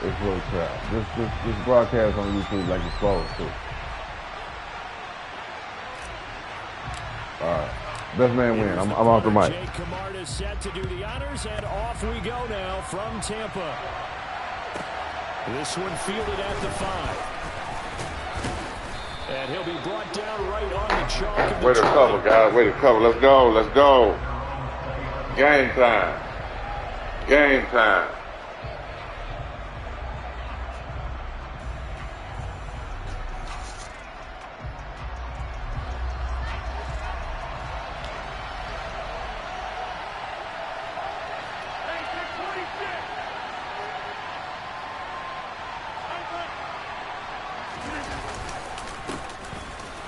It's really crap. This broadcast on YouTube like it's closed too. All right. Best man win. I'm off the mic. Jake Kamart is set to do the honors, and off we go now from Tampa. This one fielded at the 5. And he'll be brought down right on the chalk. Way to cover, guys. Way to cover. Let's go. Let's go. Game time. Game time.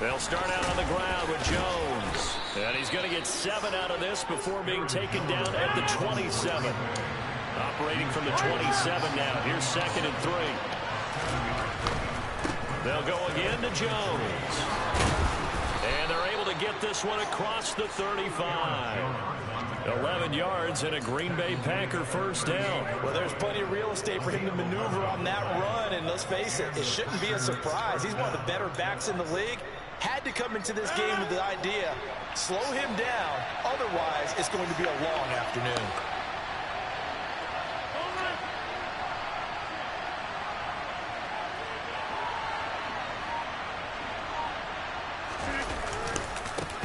They'll start out on the ground with Jones. And he's going to get 7 out of this before being taken down at the 27. Operating from the 27 now. Here's 2nd and 3. They'll go again to Jones. And they're able to get this one across the 35. 11 yards and a Green Bay Packer first down. Well, there's plenty of real estate for him to maneuver on that run. And let's face it, it shouldn't be a surprise. He's one of the better backs in the league. Had to come into this game with the idea, slow him down. Otherwise, it's going to be a long afternoon.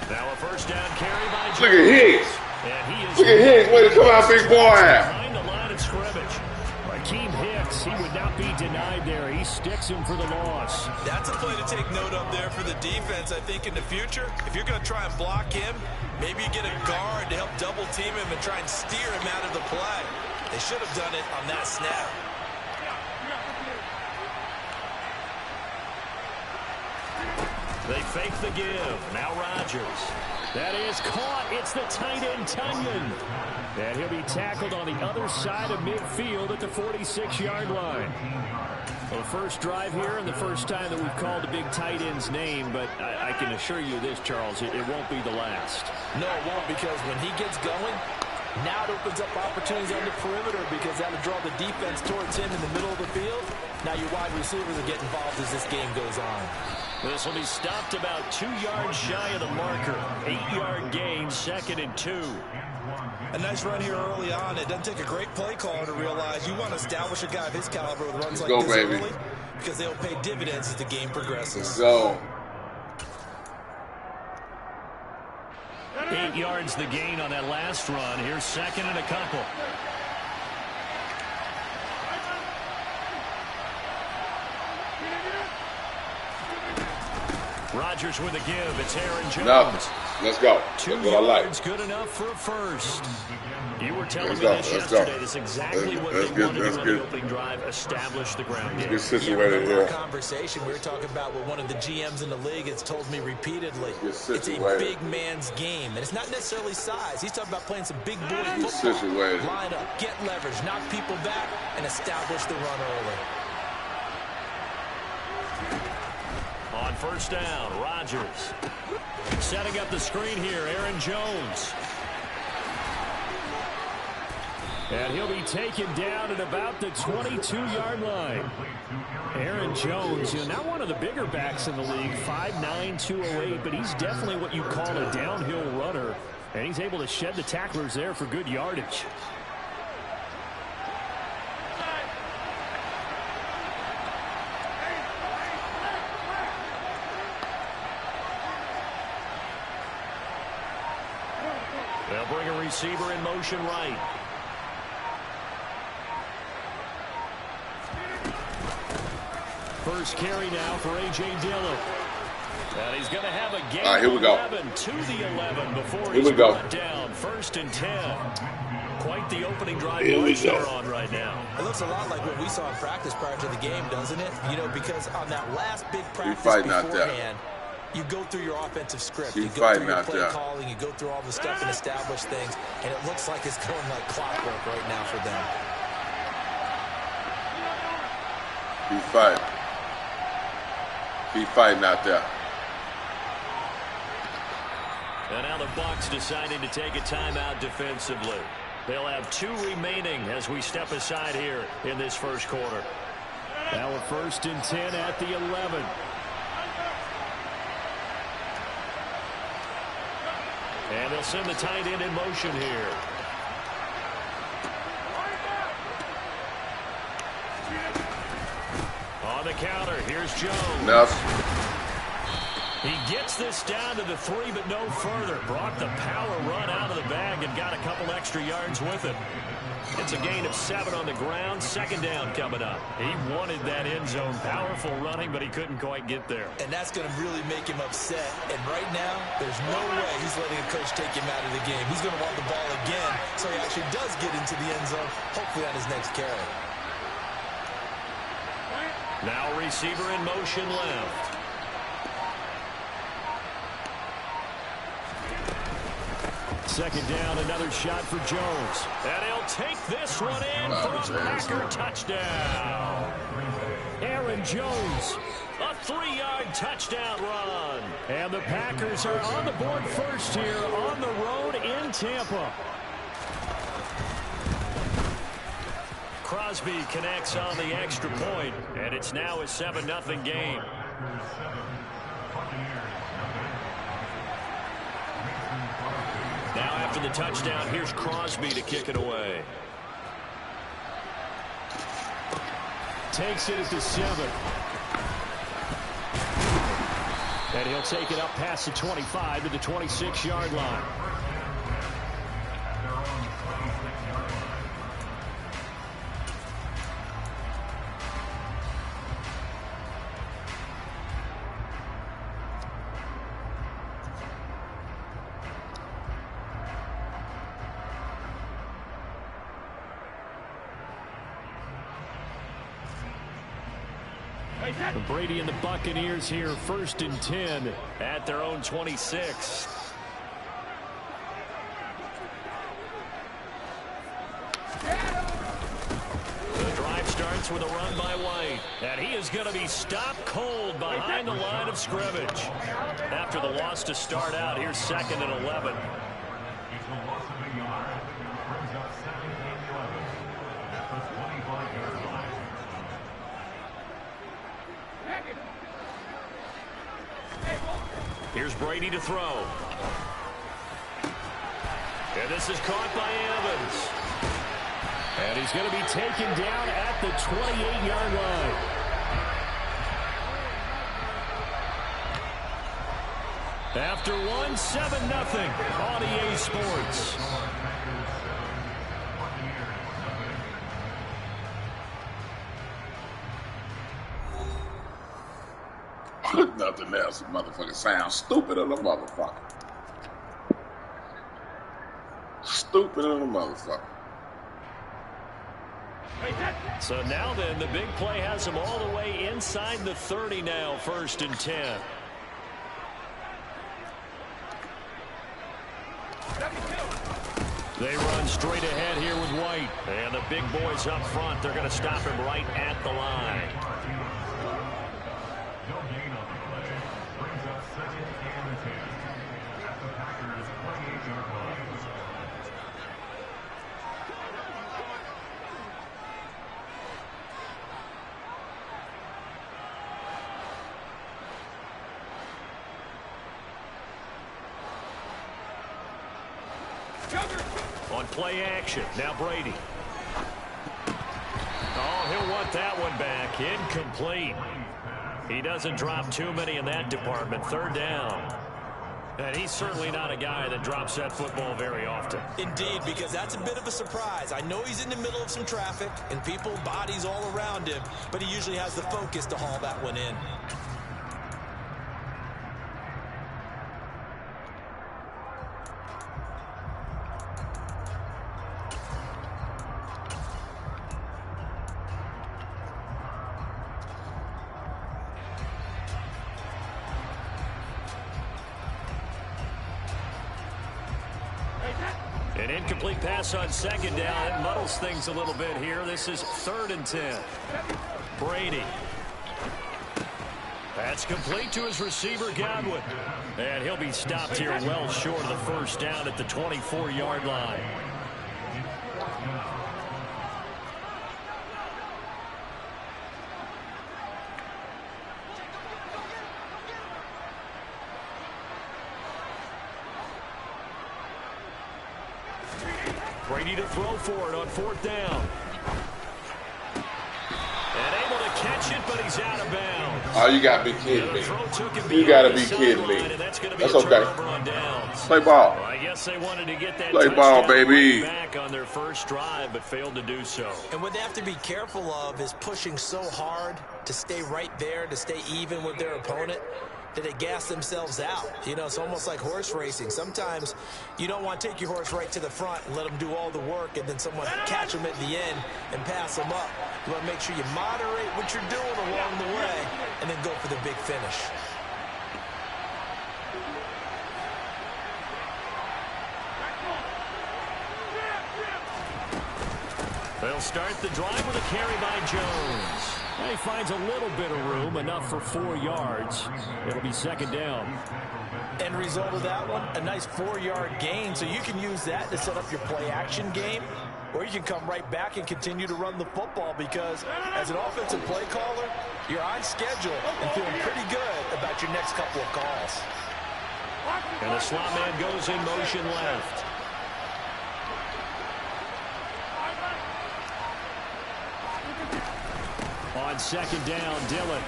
Now a first down carry by Jones. Look at Hicks. And he is Look at Hicks. Way to come out, big boy. behind the line of scrimmage. Akeem Hicks, he would not be denied there. He sticks him for the loss. That's a play to take note of there for the defense, I think, in the future. If you're going to try and block him, maybe you get a guard to help double team him and try and steer him out of the play. They should have done it on that snap. They fake the give. Now Rodgers. That is caught. It's the tight end, Tunyon. And he'll be tackled on the other side of midfield at the 46-yard line. Well, the first drive here and the first time that we've called the big tight end's name, but I can assure you this, Charles, it won't be the last. No, it won't, because when he gets going, now it opens up opportunities on the perimeter because that'll draw the defense towards him in the middle of the field. Now your wide receivers will get involved as this game goes on. This will be stopped about 2 yards shy of the marker. 8-yard gain, 2nd and 2. A nice run here early on. It doesn't take a great play caller to realize you want to establish a guy of his caliber with runs like this baby. early because they'll pay dividends as the game progresses. Let's go. 8 yards the gain on that last run. Here's 2nd and a couple. Rodgers with a give. It's Aaron Jones. No. Let's go. 2 That's what I like. yards, good enough for a first. You were telling me this yesterday. That's exactly what they wanted to do on the opening drive. Establish the ground game. Get situated here. Conversation we were talking about with one of the GMs in the league has told me repeatedly it's a big man's game, and it's not necessarily size. He's talking about playing some big boy football. Line up, get leverage, knock people back, and establish the run early. On first down, Rodgers setting up the screen here. Aaron Jones. And he'll be taken down at about the 22-yard line. Aaron Jones, not one of the bigger backs in the league, 5'9", 208, but he's definitely what you call a downhill runner. And he's able to shed the tacklers there for good yardage. They'll bring a receiver in motion right. First carry now for A.J. Dillon. And he's going to have a gain here we go. 11 to the 11 before Here he's we go. brought down. 1st and 10. Quite the opening drive Here we they're go. on right now. It looks a lot like what we saw in practice prior to the game, doesn't it? Because on that last big practice fighting out there. beforehand, you go through your offensive script. You You go fighting through your out play there. calling. You go through all the stuff and establish things. And it looks like it's going like clockwork right now for them. He's fighting. He's fighting out there. And now the Bucs decided to take a timeout defensively. They'll have 2 remaining as we step aside here in this first quarter. Now a 1st and 10 at the 11. And they'll send the tight end in motion here. On the counter, here's Jones. Enough. He gets this down to the 3, but no further. Brought the power run out of the bag and got a couple extra yards with it. It's a gain of 7 on the ground. 2nd down coming up. He wanted that end zone. Powerful running, but he couldn't quite get there. And that's going to really make him upset. And right now, there's no way he's letting a coach take him out of the game. He's going to want the ball again, so he actually does get into the end zone, hopefully on his next carry. Now receiver in motion left. Second down, another shot for Jones. And he'll take this one in for a Packer touchdown. Aaron Jones, a 3-yard touchdown run. And the Packers are on the board first here on the road in Tampa. Crosby connects on the extra point, and it's now a 7-0 game. Now after the touchdown, here's Crosby to kick it away. Takes it at the 7. And he'll take it up past the 25 to the 26-yard line. Brady and the Buccaneers here, 1st and 10 at their own 26. The drive starts with a run by White, and he is going to be stopped cold behind the line of scrimmage. After the loss to start out, here's 2nd and 11. Here's Brady to throw. And this is caught by Evans. And he's going to be taken down at the 28-yard line. After one, 7-0 on EA Sports. Nothing else. The motherfucker sounds stupid on the motherfucker. Stupid on the motherfucker. So now then, the big play has him all the way inside the 30 now, 1st and 10. They run straight ahead here with White. And the big boys up front, they're going to stop him right at the line. On play action, now Brady. Oh, he'll want that one back. Incomplete. He doesn't drop too many in that department. 3rd down. And he's certainly not a guy that drops that football very often. Indeed, because that's a bit of a surprise. I know he's in the middle of some traffic and people, bodies all around him, but he usually has the focus to haul that one in. An incomplete pass on 2nd down. It muddles things a little bit here. This is 3rd and 10. Brady. That's complete to his receiver, Godwin. And he'll be stopped here well short of the 1st down at the 24-yard line. Greedy to throw for it on 4th down. And able to catch it, but he's out of bounds. Oh, you got to be kidding me. You got to be kidding me. That's okay. Play ball. Well, I guess they wanted to get that play ball, baby. Back on their first drive, but failed to do so. And what they have to be careful of is pushing so hard to stay right there, to stay even with their opponent, that they gas themselves out. You know, it's almost like horse racing. Sometimes you don't want to take your horse right to the front and let them do all the work and then someone catch them at the end and pass them up. You want to make sure you moderate what you're doing along the way and then go for the big finish. They'll start the drive with a carry by Jones. He finds a little bit of room, enough for 4 yards. It'll be 2nd down. End result of that one, a nice 4-yard gain. So you can use that to set up your play-action game, or you can come right back and continue to run the football because as an offensive play caller, you're on schedule and feeling pretty good about your next couple of calls. And the slot man goes in motion left. On 2nd down, Dillon.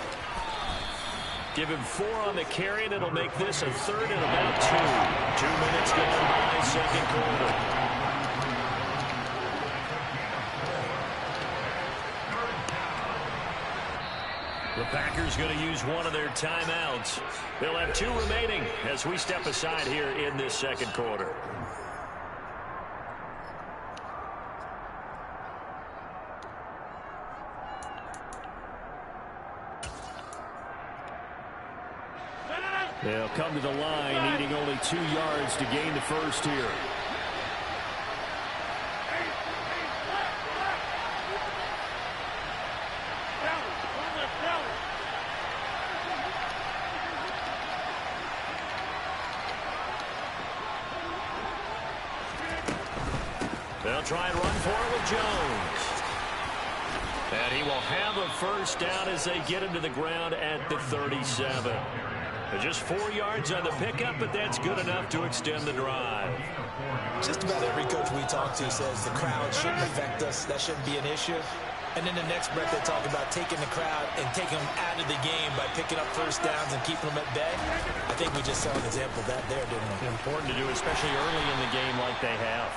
Give him 4 on the carry, and it'll make this a 3rd and about 2. 2 minutes gone by 2nd quarter. The Packers going to use one of their timeouts. They'll have 2 remaining as we step aside here in this 2nd quarter. They'll come to the line, needing only 2 yards to gain the first here. They'll try and run for it with Jones. And he will have a first down as they get him to the ground at the 37. Just 4 yards on the pickup, but that's good enough to extend the drive. Just about every coach we talk to says the crowd shouldn't affect us. That shouldn't be an issue. And then the next breath they talk about taking the crowd and taking them out of the game by picking up first downs and keeping them at bay. I think we just saw an example of that there, didn't we? Important to do, especially early in the game like they have.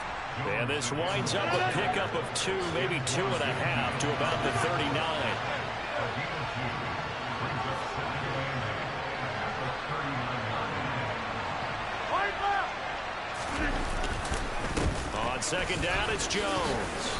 And this winds up a pickup of 2, maybe 2.5 to about the 39. On 2nd down, it's Jones.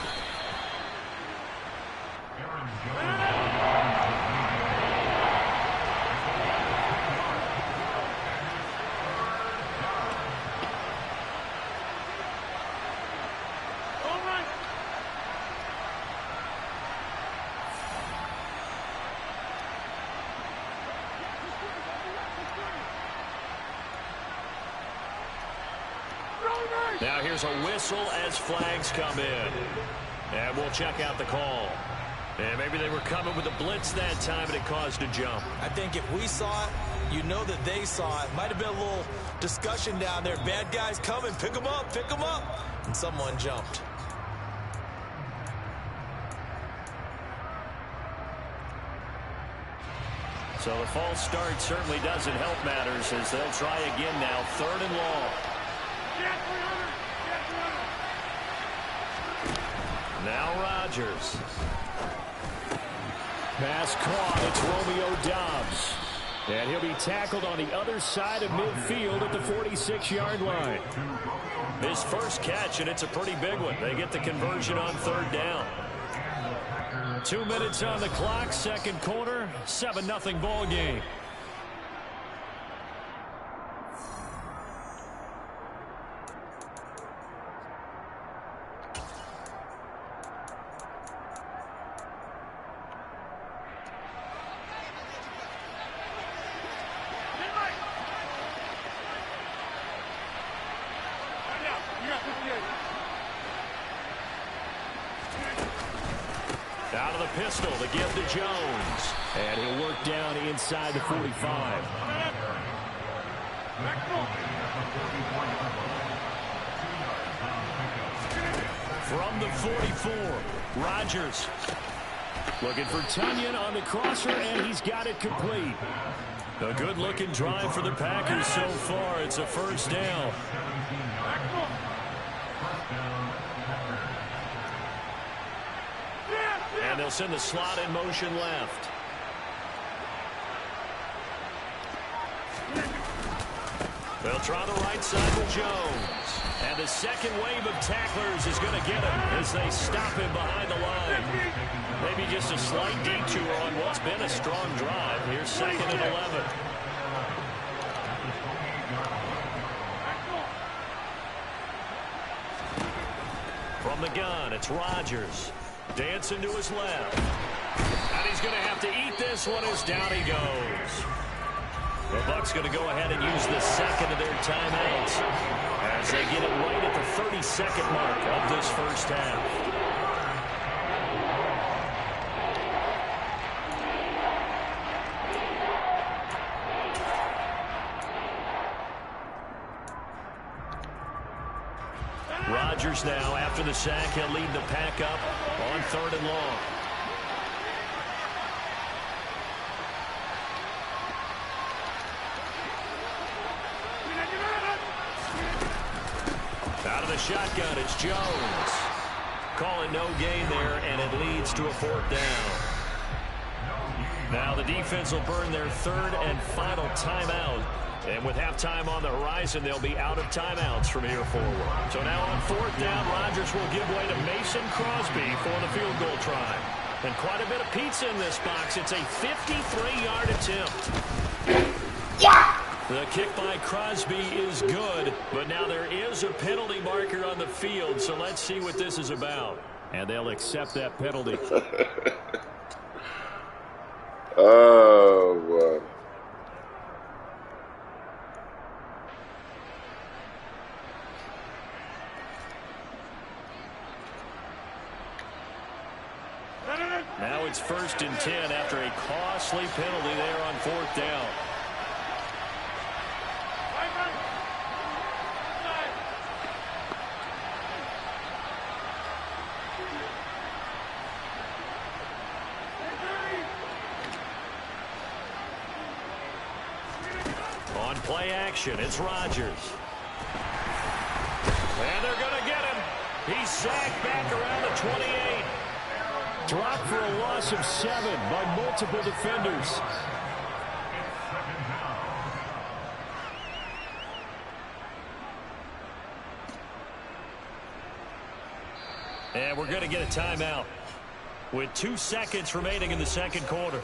Now here's a whistle as flags come in. And we'll check out the call. And maybe they were coming with a blitz that time and it caused a jump. I think if we saw it, you know that they saw it. Might have been a little discussion down there. Bad guys coming. Pick them up. Pick them up. And someone jumped. So the false start certainly doesn't help matters as they'll try again now. 3rd and long. Now Rodgers. Pass caught. It's Romeo Doubs. And he'll be tackled on the other side of midfield at the 46-yard line. His first catch, and it's a pretty big one. They get the conversion on 3rd down. 2 minutes on the clock, 2nd quarter, 7-0 ball game. Out of the pistol to give to Jones. And he'll work down inside the 45. From the 44, Rodgers looking for Tunyon on the crosser, and he's got it complete. A good-looking drive for the Packers so far. It's a first down. And they'll send the slot in motion left. They'll try the right side with Jones. And the second wave of tacklers is going to get him as they stop him behind the line. Maybe just a slight detour on what's been a strong drive. Here's 2nd and 11. From the gun, it's Rodgers. Dancing to his left. And he's going to have to eat this one as down he goes. The Bucs going to go ahead and use the second of their timeouts as they get it right at the 30-second mark of this first half. Rodgers now, after the sack, he'll lead the pack up on 3rd and long. Out of the shotgun, it's Jones. Calling no gain there, and it leads to a 4th down. Now the defense will burn their 3rd and final timeout. And with halftime on the horizon, they'll be out of timeouts from here forward. So now on 4th down, Rodgers will give way to Mason Crosby for the field goal try. And quite a bit of pizza in this box. It's a 53-yard attempt. The kick by Crosby is good, but now there is a penalty marker on the field, so let's see what this is about. And they'll accept that penalty. Oh, boy. Now it's 1st and 10 after a costly penalty there on 4th down. On play action, it's Rodgers. And they're going to get him. He's sacked back around the 28. Dropped for a loss of 7 by multiple defenders. And we're going to get a timeout with 2 seconds remaining in the second quarter.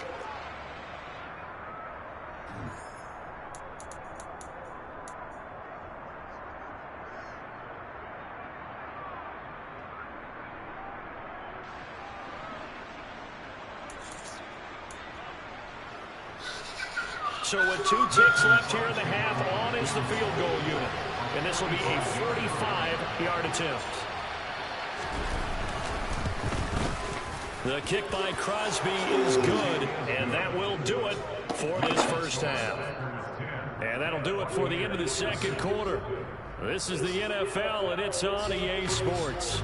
So with 2 ticks left here in the half, on is the field goal unit. And this will be a 45-yard attempt. The kick by Crosby is good, and that will do it for this first half. And that'll do it for the end of the second quarter. This is the NFL, and it's on EA Sports.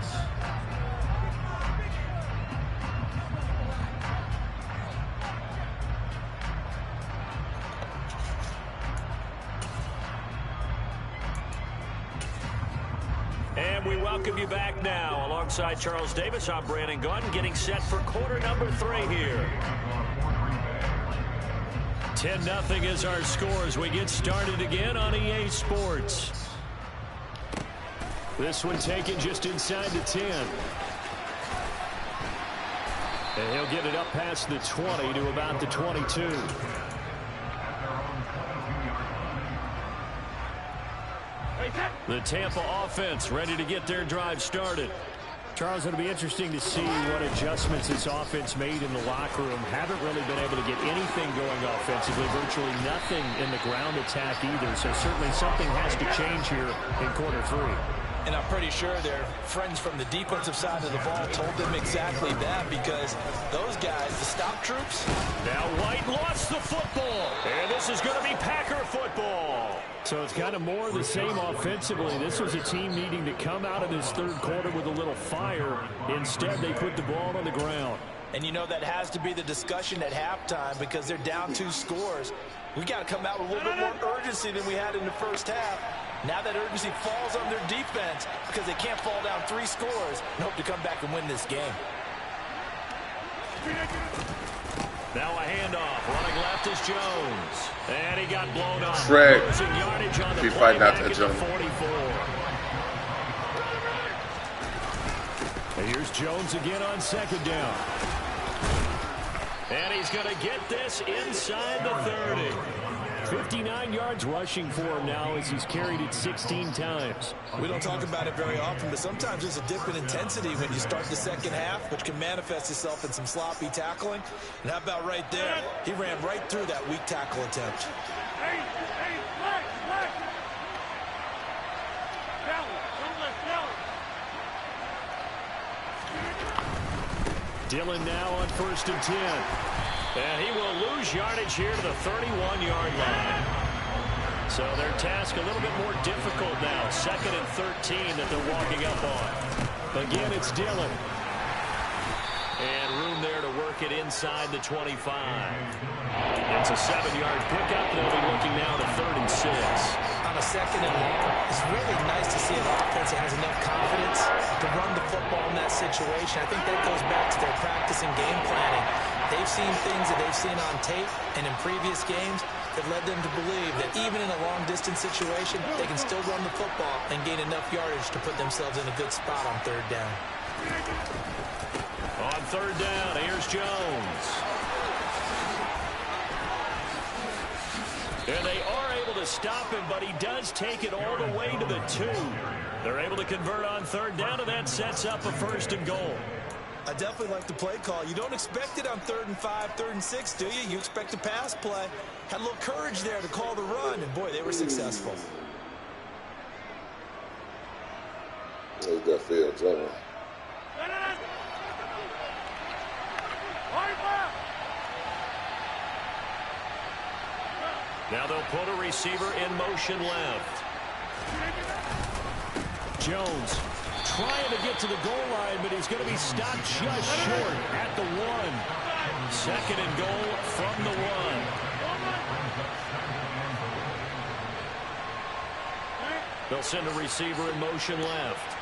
And we welcome you back now. Alongside Charles Davis, I'm Brandon Gunn, getting set for quarter number 3 here. 10-0 is our score as we get started again on EA Sports. This one taken just inside the 10. And he'll get it up past the 20 to about the 22. The Tampa offense ready to get their drive started. Charles, it'll be interesting to see what adjustments this offense made in the locker room. Haven't really been able to get anything going offensively, virtually nothing in the ground attack either. So certainly something has to change here in quarter 3. And I'm pretty sure their friends from the defensive side of the ball told them exactly that, because those guys, the stop troops. Now White lost the football. And this is going to be Packer football. So it's kind of more of the same offensively. This was a team needing to come out of this third quarter with a little fire. Instead, they put the ball on the ground. And you know that has to be the discussion at halftime because they're down 2 scores. We got to come out with a little bit more urgency than we had in the first half. Now that urgency falls on their defense because they can't fall down 3 scores and hope to come back and win this game. Now a handoff. Running left is Jones. And he got blown up. Fred, keep fighting out that Jones. 44. And here's Jones again on second down. And he's going to get this inside the 30. 59 yards rushing for him now as he's carried it 16 times. We don't talk about it very often, but sometimes there's a dip in intensity when you start the second half, which can manifest itself in some sloppy tackling. And how about right there? He ran right through that weak tackle attempt. Dillon now on 1st and 10. And he will lose yardage here to the 31-yard line. So their task a little bit more difficult now. 2nd and 13 that they're walking up on. Again, it's Dillon. And room there to work it inside the 25. It's a 7-yard pickup. They'll be looking now to 3rd and 6. On a 2nd and long, it's really nice to see an offense that has enough confidence to run the football in that situation. I think that goes back to their practice and game planning. They've seen things that they've seen on tape and in previous games that led them to believe that even in a long-distance situation, they can still run the football and gain enough yardage to put themselves in a good spot on 3rd down. On 3rd down, here's Jones. And they are able to stop him, but he does take it all the way to the 2. They're able to convert on 3rd down, and that sets up a 1st and goal. I definitely like the play call. You don't expect it on 3rd and 5, 3rd and 6, do you? You expect a pass play. Had a little courage there to call the run, and boy, they were successful. There's that field, John. Now they'll put a receiver in motion left. Jones trying to get to the goal line, but he's going to be stopped just short at the 1. 2nd and goal from the 1. They'll send a receiver in motion left.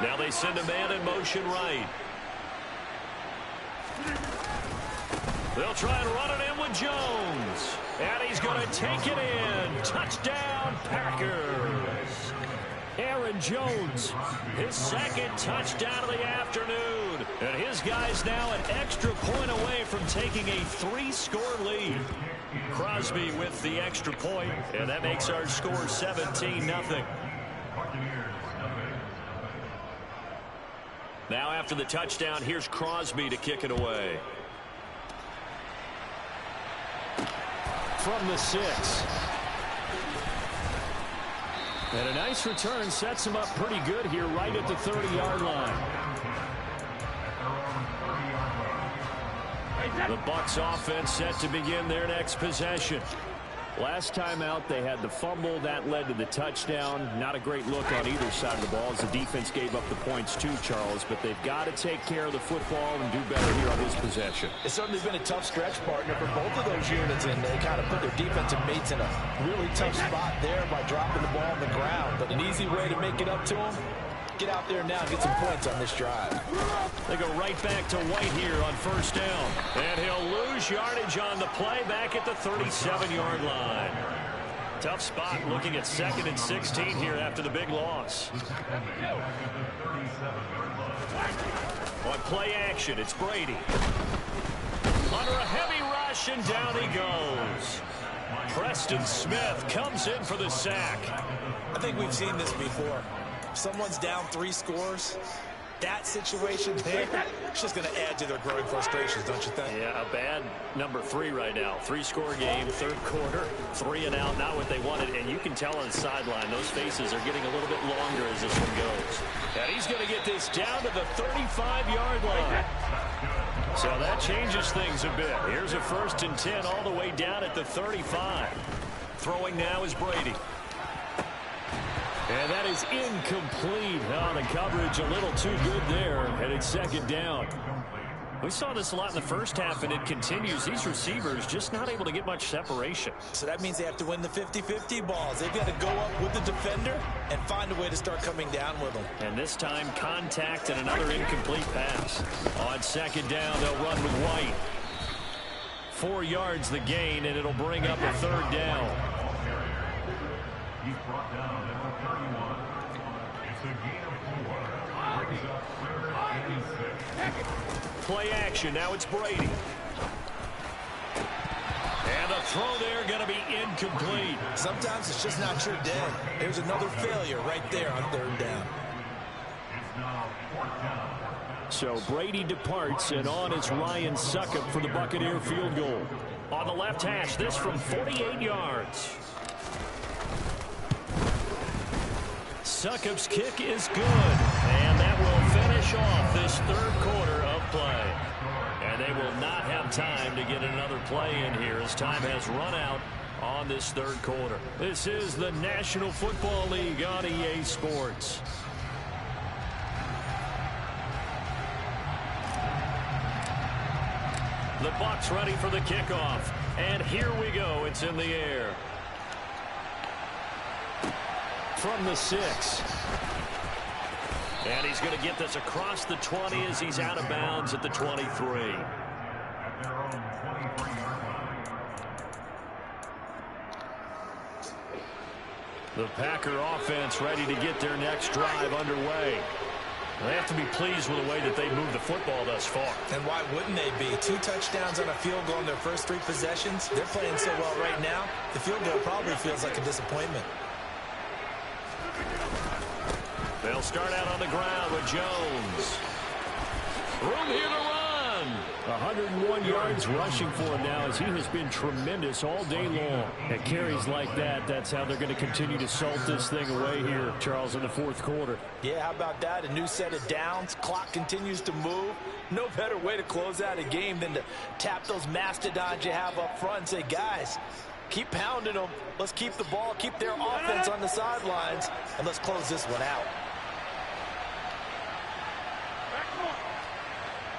Now they send a man in motion right. They'll try and run it in with Jones. And he's going to take it in. Touchdown, Packers. Aaron Jones, his 2nd touchdown of the afternoon. And his guys now an extra point away from taking a 3-score lead. Crosby with the extra point, and that makes our score 17-0. Now after the touchdown, here's Crosby to kick it away. From the 6. And a nice return sets him up pretty good here right at the 30-yard line. The Bucs offense set to begin their next possession. Last time out, they had the fumble. That led to the touchdown. Not a great look on either side of the ball as the defense gave up the points too, Charles. But they've got to take care of the football and do better here on this possession. It's certainly been a tough stretch, partner, for both of those units. And they kind of put their defensive mates in a really tough spot there by dropping the ball on the ground. But an easy way to make it up to them, get out there now and get some points on this drive. They go right back to White here on 1st down. And he'll lose yardage on the play back at the 37-yard line. Tough spot looking at 2nd and 16 here after the big loss. On play action, it's Brady. Under a heavy rush, and down he goes. Preston Smith comes in for the sack. I think we've seen this before. If someone's down 3 scores, that situation there, it's just going to add to their growing frustrations, don't you think? Yeah, a bad number 3 right now. 3-score game, third quarter, 3 and out, not what they wanted. And you can tell on the sideline, those faces are getting a little bit longer as this one goes. And he's going to get this down to the 35-yard line. So that changes things a bit. Here's a 1st and 10 all the way down at the 35. Throwing now is Brady. And that is incomplete. Oh, the coverage a little too good there. And it's 2nd down. We saw this a lot in the first half, and it continues. These receivers just not able to get much separation. So that means they have to win the 50-50 balls. They've got to go up with the defender and find a way to start coming down with them. And this time, contact and another incomplete pass. On 2nd down, they'll run with White. 4 yards the gain, and it'll bring up a 3rd down. He's brought down at the 31. It's a gain of 4. Brings up 3rd and 6. Play action. Now it's Brady. And the throw there going to be incomplete. Sometimes it's just not your day. There's another failure right there on 3rd down. It's now 4th down. So Brady departs, and on is Ryan Succop for the Buccaneer field goal. On the left hash, this from 48 yards. Succop's kick is good, and that will finish off this 3rd quarter of play. And they will not have time to get another play in here as time has run out on this 3rd quarter. This is the National Football League on EA Sports. The Bucs ready for the kickoff, and here we go. It's in the air. From the 6. And he's going to get this across the 20 as he's out of bounds at the 23. At their own 23-yard line. The Packer offense ready to get their next drive underway. They have to be pleased with the way that they moved the football thus far. And why wouldn't they be? 2 touchdowns on a field goal in their first 3 possessions. They're playing so well right now, the field goal probably feels like a disappointment. They'll start out on the ground with Jones. Room here to run. 101 yards rushing for him now as he has been tremendous all day long. At carries like that, that's how they're going to continue to salt this thing away here, Charles, in the 4th quarter. Yeah, how about that? A new set of downs. Clock continues to move. No better way to close out a game than to tap those mastodons you have up front and say, guys, keep pounding them. Let's keep the ball, keep their offense on the sidelines, and let's close this one out.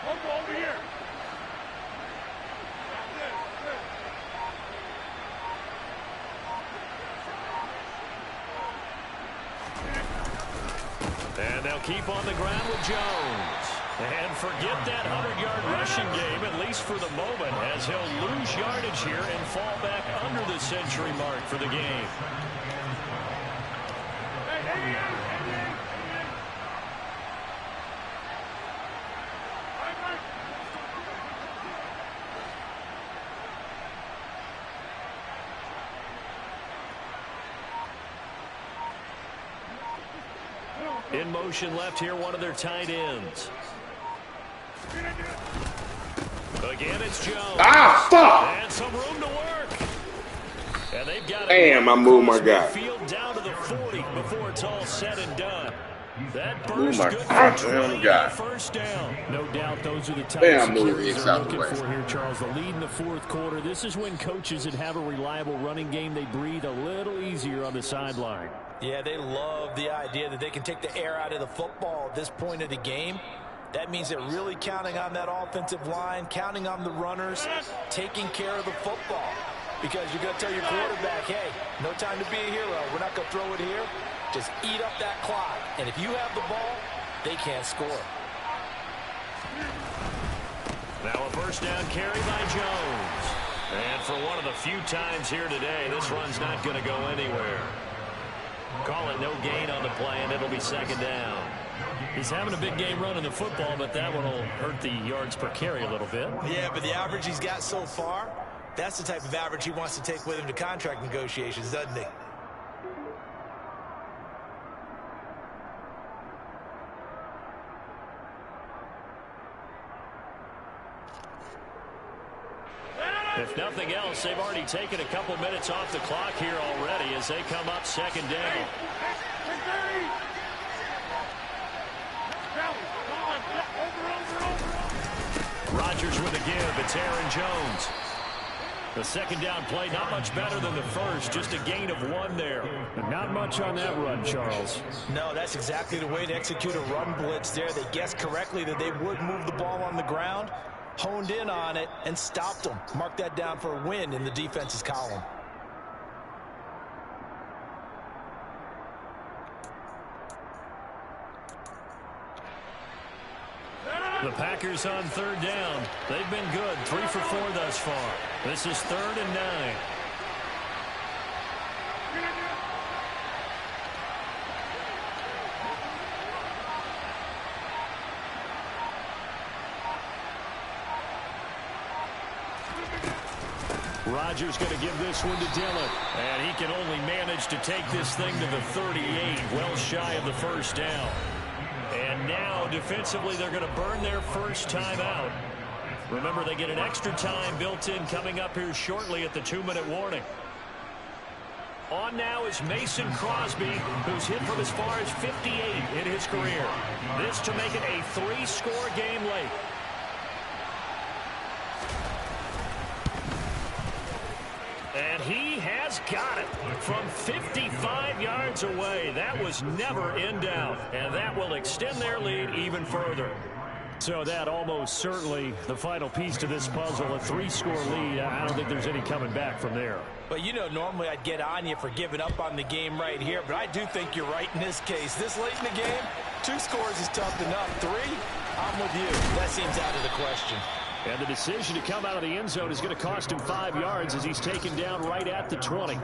Over here. And they'll keep on the ground with Jones. And forget that 100-yard rushing game, at least for the moment, as he'll lose yardage here and fall back under the century mark for the game. In motion left here, one of their tight ends. Again, it's Jones. Ah, fuck! And some room to work. And they've got Damn, I moved my guy. Field down to the 40 before it's all said and done. That burst my good goddamn guy. First down. No doubt those are the types Damn, of move carries this they're out the looking way. for here, Charles. The lead in the 4th quarter. This is when coaches that have a reliable running game, they breathe a little easier on the sideline. Yeah, they love the idea that they can take the air out of the football at this point of the game. That means they're really counting on that offensive line, counting on the runners, taking care of the football. Because you're going to tell your quarterback, hey, no time to be a hero. We're not going to throw it here. Just eat up that clock. And if you have the ball, they can't score. Now a first down carry by Jones. And for one of the few times here today, this run's not going to go anywhere. Call it no gain on the play, and it'll be 2nd down. He's having a big game running the football, but that one will hurt the yards per carry a little bit. Yeah, but the average he's got so far, that's the type of average he wants to take with him to contract negotiations, doesn't he? If nothing else, they've already taken a couple minutes off the clock here already as they come up second down. Rodgers with the give. It's Aaron Jones. The second down play, not much better than the first. Just a gain of 1 there. Not much on that run, Charles. No, that's exactly the way to execute a run blitz there. They guessed correctly that they would move the ball on the ground, honed in on it, and stopped them. Mark that down for a win in the defense's column. The Packers on third down. They've been good. 3 for 4 thus far. This is 3rd and 9. Rodgers going to give this one to Dillon. And he can only manage to take this thing to the 38, well shy of the first down. And now, defensively, they're going to burn their first time out. Remember, they get an extra time built in coming up here shortly at the 2-minute warning. On now is Mason Crosby, who's hit from as far as 58 in his career. This to make it a 3-score game late. And he has got it from 55 yards away. That was never in doubt. And that will extend their lead even further. So that almost certainly the final piece to this puzzle, a 3-score lead. I don't think there's any coming back from there. But, you know, normally I'd get on you for giving up on the game right here. But I do think you're right in this case. This late in the game, 2 scores is tough enough. 3, I'm with you. That seems out of the question. And the decision to come out of the end zone is going to cost him 5 yards as he's taken down right at the 20.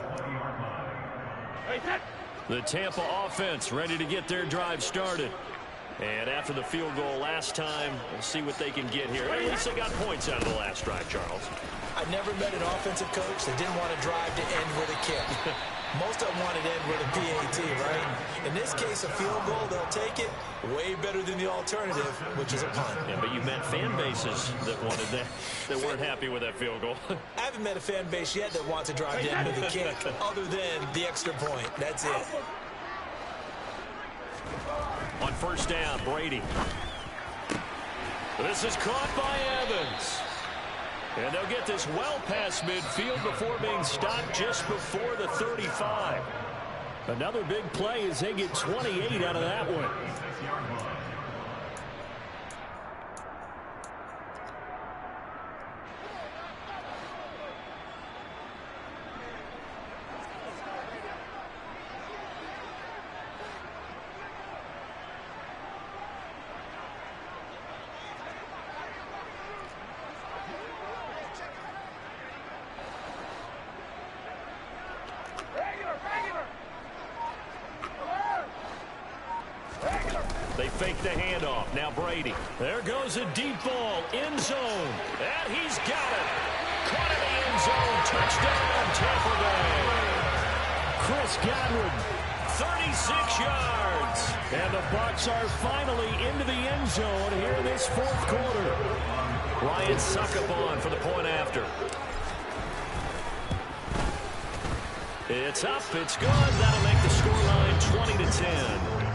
The Tampa offense ready to get their drive started. And after the field goal last time, we'll see what they can get here. At least they got points out of the last drive, Charles. I never met an offensive coach that didn't want to drive to end with a kick. Most of them wanted to end with a PAT, right? In this case, a field goal, they'll take it. Way better than the alternative, which is a punt. Yeah, but you met fan bases that wanted that, that weren't happy with that field goal. I haven't met a fan base yet that wants to drive to end with a kick, other than the extra point. That's it. On first down, Brady. This is caught by Evans. And they'll get this well past midfield before being stopped just before the 35. Another big play as they get 28 out of that one. They fake the handoff. Now Brady. There goes a deep ball. End zone. And he's got it. Caught in the end zone. Touchdown, Tampa Bay. Chris Godwin. 36 yards. And the Bucs are finally into the end zone here in this 4th quarter. Ryan Succop for the point after. It's up. It's good. That'll make the scoreline 20-10.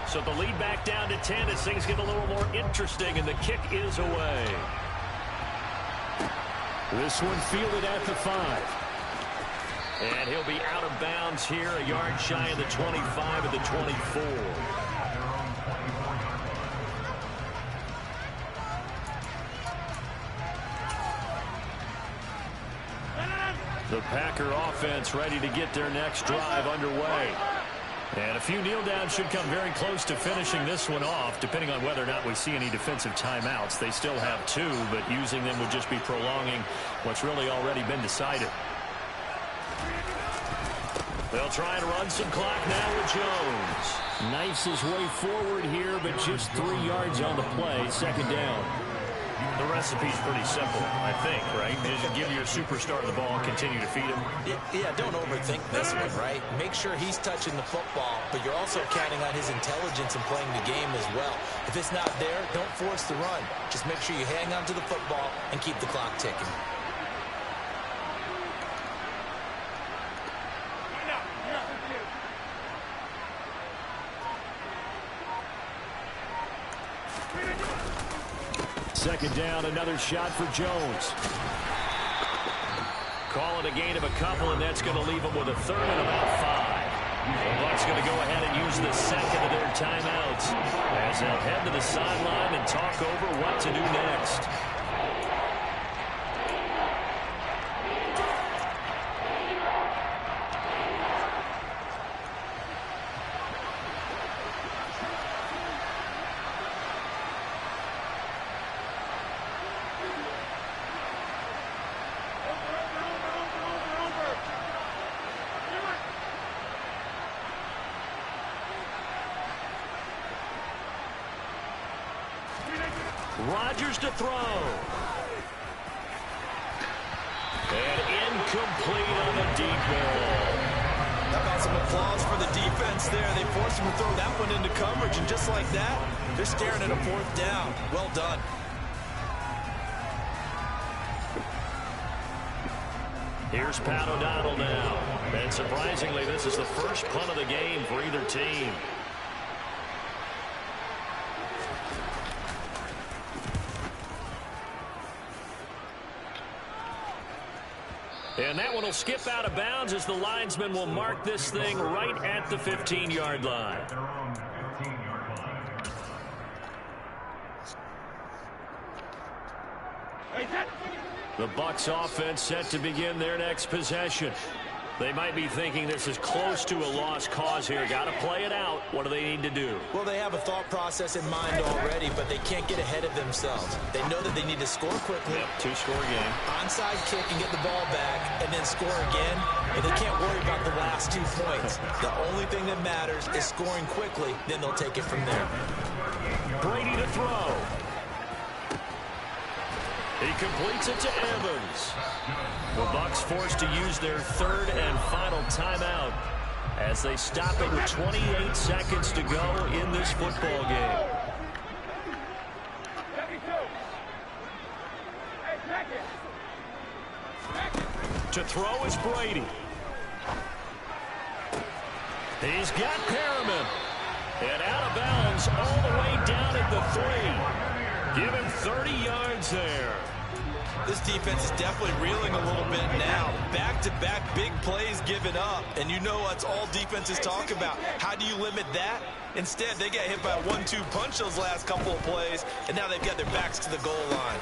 So the lead back down to 10 as things get a little more interesting, and the kick is away. This one fielded at the 5. And he'll be out of bounds here, a yard shy of the 25 of the 24. The Packer offense ready to get their next drive underway. And a few kneel downs should come very close to finishing this one off, depending on whether or not we see any defensive timeouts. They still have 2, but using them would just be prolonging what's really already been decided. They'll try and run some clock now with Jones. Knifes his way forward here, but just 3 yards on the play. Second down. The recipe's pretty simple, I think, right? Just give your superstar the ball and continue to feed him. Yeah, don't overthink this one, right? Make sure he's touching the football, but you're also counting on his intelligence in playing the game as well. If it's not there, don't force the run. Just make sure you hang on to the football and keep the clock ticking. Second down, another shot for Jones. Call it a gain of a couple, and that's going to leave them with a third and about 5. The Bucs going to go ahead and use the second of their timeouts as they'll head to the sideline and talk over what to do next. Rodgers to throw. And incomplete on the deep ball. How about some applause for the defense there? They forced him to throw that one into coverage, and just like that, they're staring at a 4th down. Well done. Here's Pat O'Donnell now. And surprisingly, this is the first punt of the game for either team. And that one will skip out of bounds as the linesman will mark this thing right at the 15-yard line. The Bucs offense set to begin their next possession. They might be thinking this is close to a lost cause here. Got to play it out. What do they need to do? Well, they have a thought process in mind already, but they can't get ahead of themselves. They know that they need to score quickly. Yep, 2-score game. Onside kick and get the ball back, and then score again. And they can't worry about the last 2 points. The only thing that matters is scoring quickly. Then they'll take it from there. Brady to throw. He completes it to Evans. The Bucs forced to use their third and final timeout as they stop it with 28 seconds to go in this football game. To throw is Brady. He's got Perriman. And out of bounds all the way down at the 3. Give him 30 yards there. This defense is definitely reeling a little bit now. Back-to-back big plays given up. And you know that's all defenses talk about. How do you limit that? Instead, they got hit by a 1-2 punch those last couple of plays, and now they've got their backs to the goal line.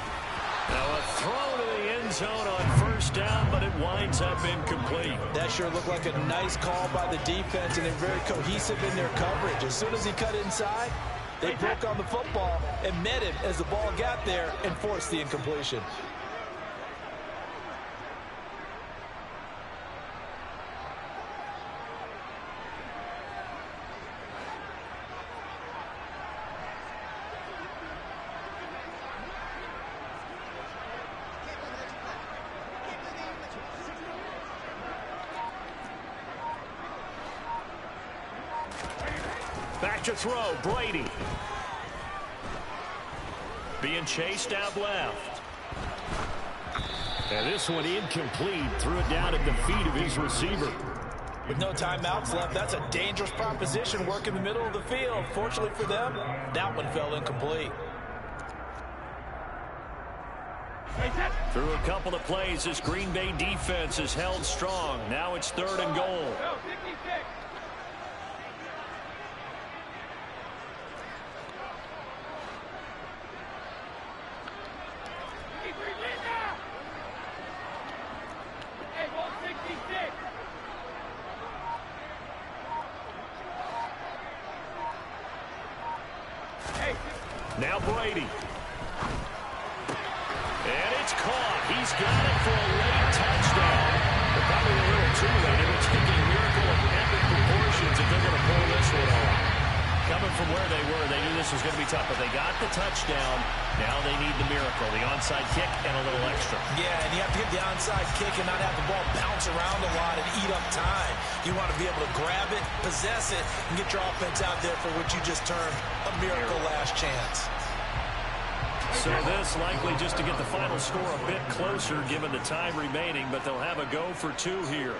Now a throw to the end zone on first down, but it winds up incomplete. That sure looked like a nice call by the defense, and they're very cohesive in their coverage. As soon as he cut inside, they broke on the football and met him as the ball got there and forced the incompletion. Back to throw, Brady. Being chased out left. And this one incomplete. Threw it down at the feet of his receiver. With no timeouts left, that's a dangerous proposition. Work in the middle of the field. Fortunately for them, that one fell incomplete. Through a couple of plays, this Green Bay defense is held strong. Now it's 3rd and goal. Now Brady. And it's caught. He's got it for a late touchdown. But probably a little too late. It will take a miracle of epic proportions if they're going to pull this one off. coming from where they were, they knew this was going to be tough, but they got the touchdown. Now they need the miracle, the onside kick and a little extra. Yeah, and you have to get the onside kick and not have the ball bounce around a lot and eat up time. You want to be able to grab it, possess it, and get your offense out there for what you just termed a miracle last chance. So this likely just to get the final score a bit closer given the time remaining, but they'll have a go for 2 here.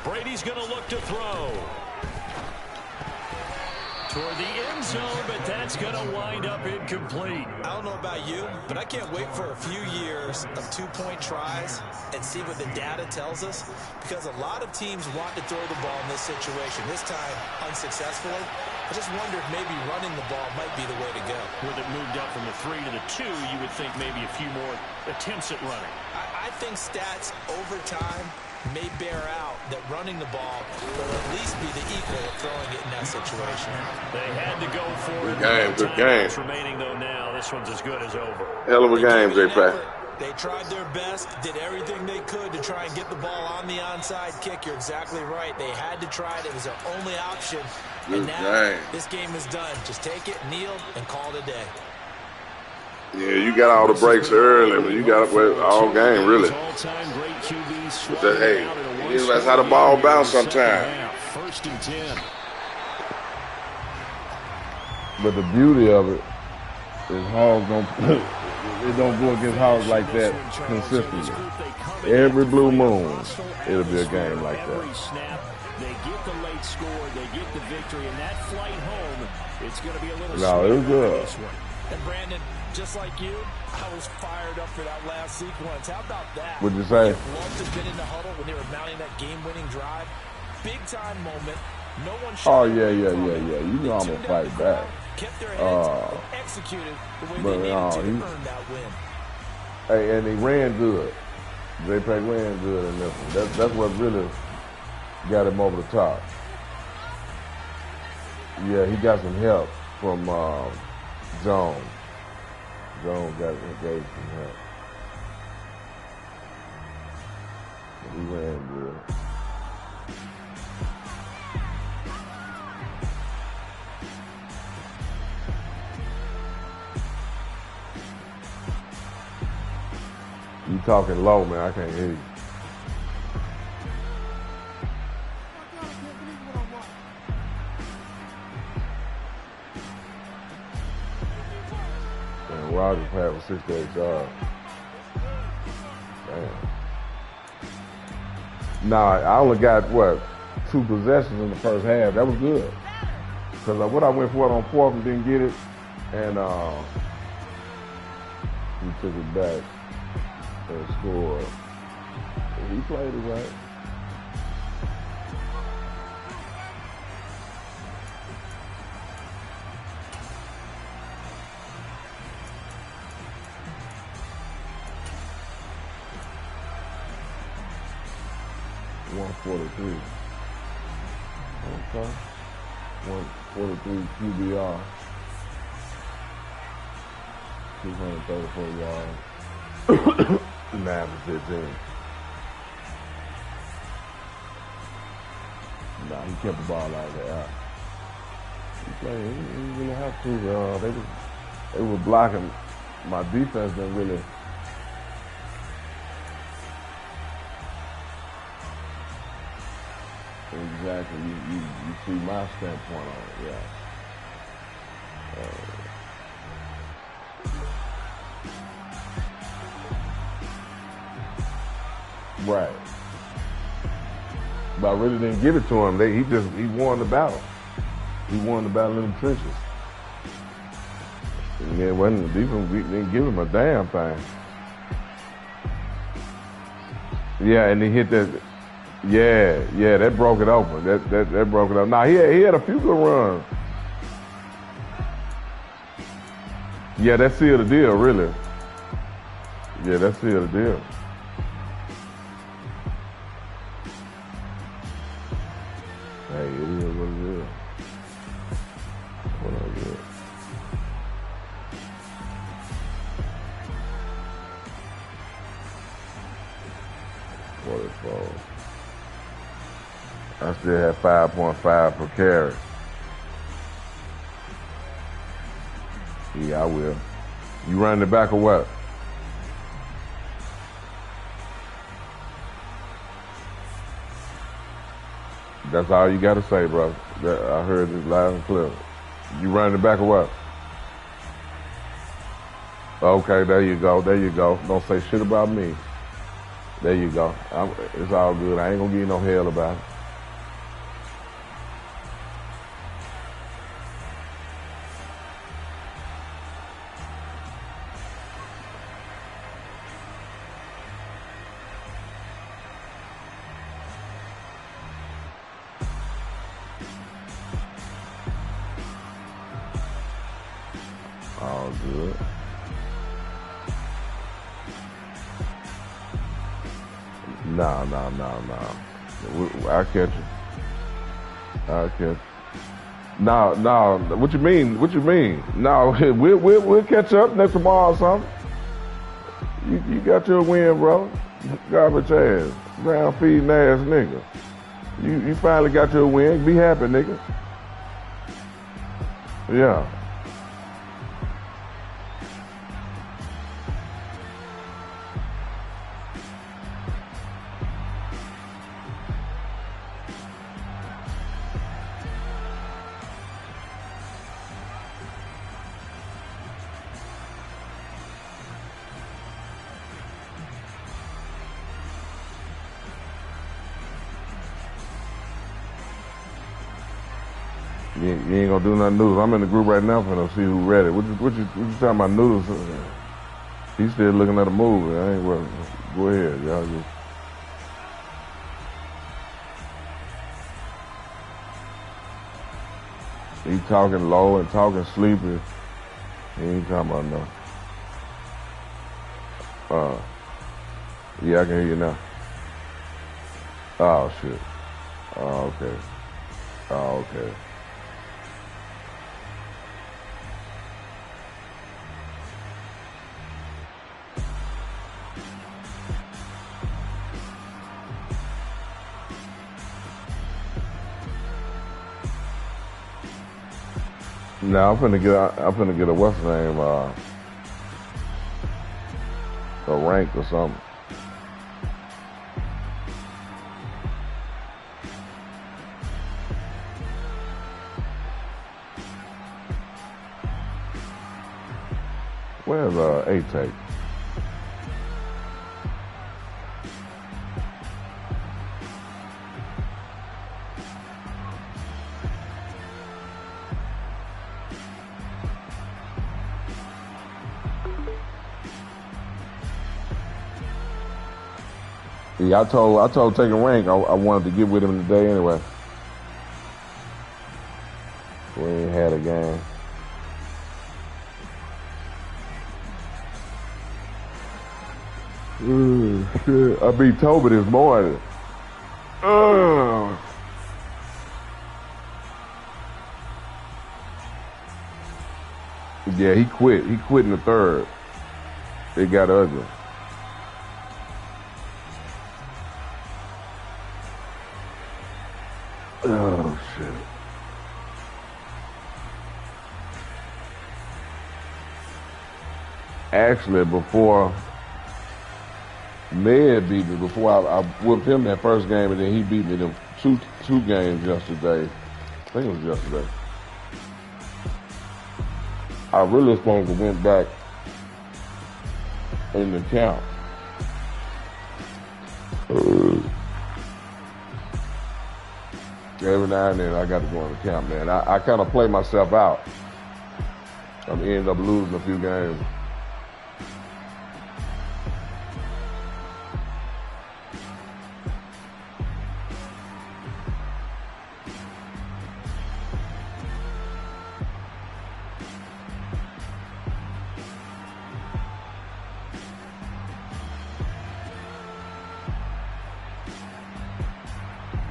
Brady's going to look to throw. Toward the end zone, but that's going to wind up incomplete. I don't know about you, but I can't wait for a few years of 2-point tries and see what the data tells us, because a lot of teams want to throw the ball in this situation. This time, unsuccessfully. I just wonder if maybe running the ball might be the way to go. With it moved up from the 3 to the 2, you would think maybe a few more attempts at running. I think stats over time may bear out that running the ball will at least be the equal of throwing it in that situation. They had to go for it. Good game. Remaining though now, this one's as good as over. Hell of a game, J-Pat. They tried their best, did everything they could to try and get the ball on the onside kick. You're exactly right. They had to try it. It was their only option. And now this game is done. Just take it, kneel, and call it a day. Yeah, you got all the breaks early, but you got all game, really. But hey, that's how the ball bounce sometimes. First and 10. But the beauty of it is Hogs don't go against Hogs like that consistently. Every blue moon, it'll be a game like that. They get the late score, they get the victory, and that flight home, it's going to be a little. No, it was good. And Brandon, just like you, I was fired up for that last sequence. How about that? What'd you say? Loved to have been in the huddle when they were mounting that game-winning drive. Big-time moment. No one. Oh yeah. You know I'm gonna fight back. Kept their heads and executed the way they needed to earn that win. Hey, and he ran good. J-Pack ran good in this one. That's what really got him over the top. Yeah, he got some help from Jones. Jones gave some help. He ran good. You talking low, man. I can't hear you. And Rogers had for 68 yards. Damn. Nah, I only got, 2 possessions in the first half. That was good. Because what I went for it on 4th and didn't get it, and he took it back and scored. He played it right. $143. Okay. 143 QBR. 234 yards. 9 for 15. Nah, he kept the ball out of there. He played. He didn't really have to. They were blocking. My defense didn't really. Exactly. You see my standpoint on it. Yeah. Right. But I really didn't give it to him. He won the battle. He won the battle in the trenches. And then wasn't the defense, we didn't give him a damn thing. Yeah, and he hit that. Yeah, that broke it open. That broke it up. Now he had a few good runs. Yeah, that sealed the deal, really. Yeah, that sealed the deal. Hey, it is what it is. What I get. I still had 5.5 per carry. Yeah, I will. You running it back or what? That's all you got to say, bro. I heard it loud and clear. You running it back or what? Okay, there you go. There you go. Don't say shit about me. There you go. It's all good. I ain't gonna give you no hell about it. All good. Nah. I'll catch you. I'll catch you. Nah. What you mean? No, we'll catch up next tomorrow or something. You got your win, bro. Garbage ass, ground feeding ass nigga. You finally got your win. Be happy, nigga. Yeah. You ain't gonna do nothing noodles. I'm in the group right now for them to see who read it. What you talking about noodles? He's still looking at a movie. I ain't worried. Go ahead, y'all. He talking low and talking sleepy. He ain't talking about no. Yeah, I can hear you now. Oh shit. Oh okay. Oh okay. Now I'm finna get a what's the name, a rank or something. Where's A-Tape? Yeah, I told taking rank I wanted to get with him today anyway. We ain't had a game. Shit. I beat Toby this morning. Yeah, he quit. He quit in the third. It got ugly. Oh shit. Actually, before Med beat me, before I whooped him that first game, and then he beat me them two games yesterday. I think it was yesterday. I really supposed to went back in the count. Every now and then I got to go in the count, man. I kind of play myself out. I'm ended up losing a few games.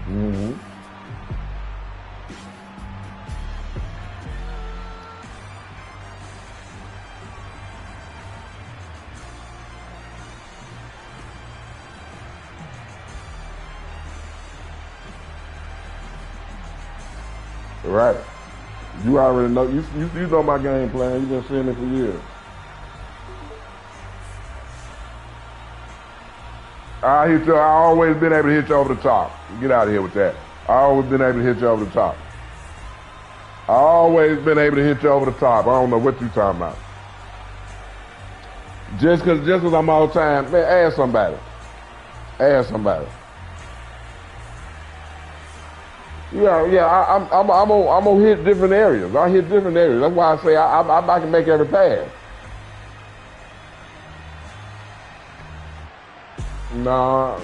Mm-hmm. Right. You already know. You know my game plan. You've been seeing it for years. I always been able to hit you over the top. Get out of here with that. I always been able to hit you over the top. I always been able to hit you over the top. I don't know what you talking about. Just cause I'm all the time, man, ask somebody. Ask somebody. Yeah, I'm gonna hit different areas. I hit different areas. That's why I say I can make every pass. Nah.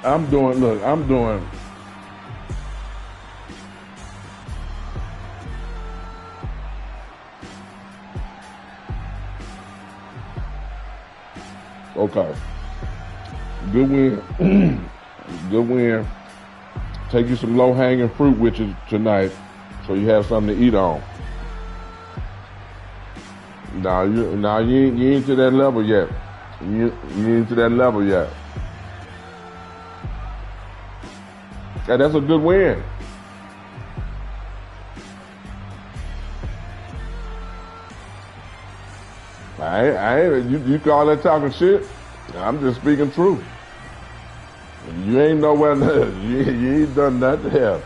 I'm doing. Okay. Good win. Good win. Take you some low-hanging fruit with you tonight so you have something to eat on. You ain't to that level yet. You ain't to that level yet. And that's a good win. You call that talking shit? I'm just speaking truth. You ain't nowhere. You ain't done that to hell.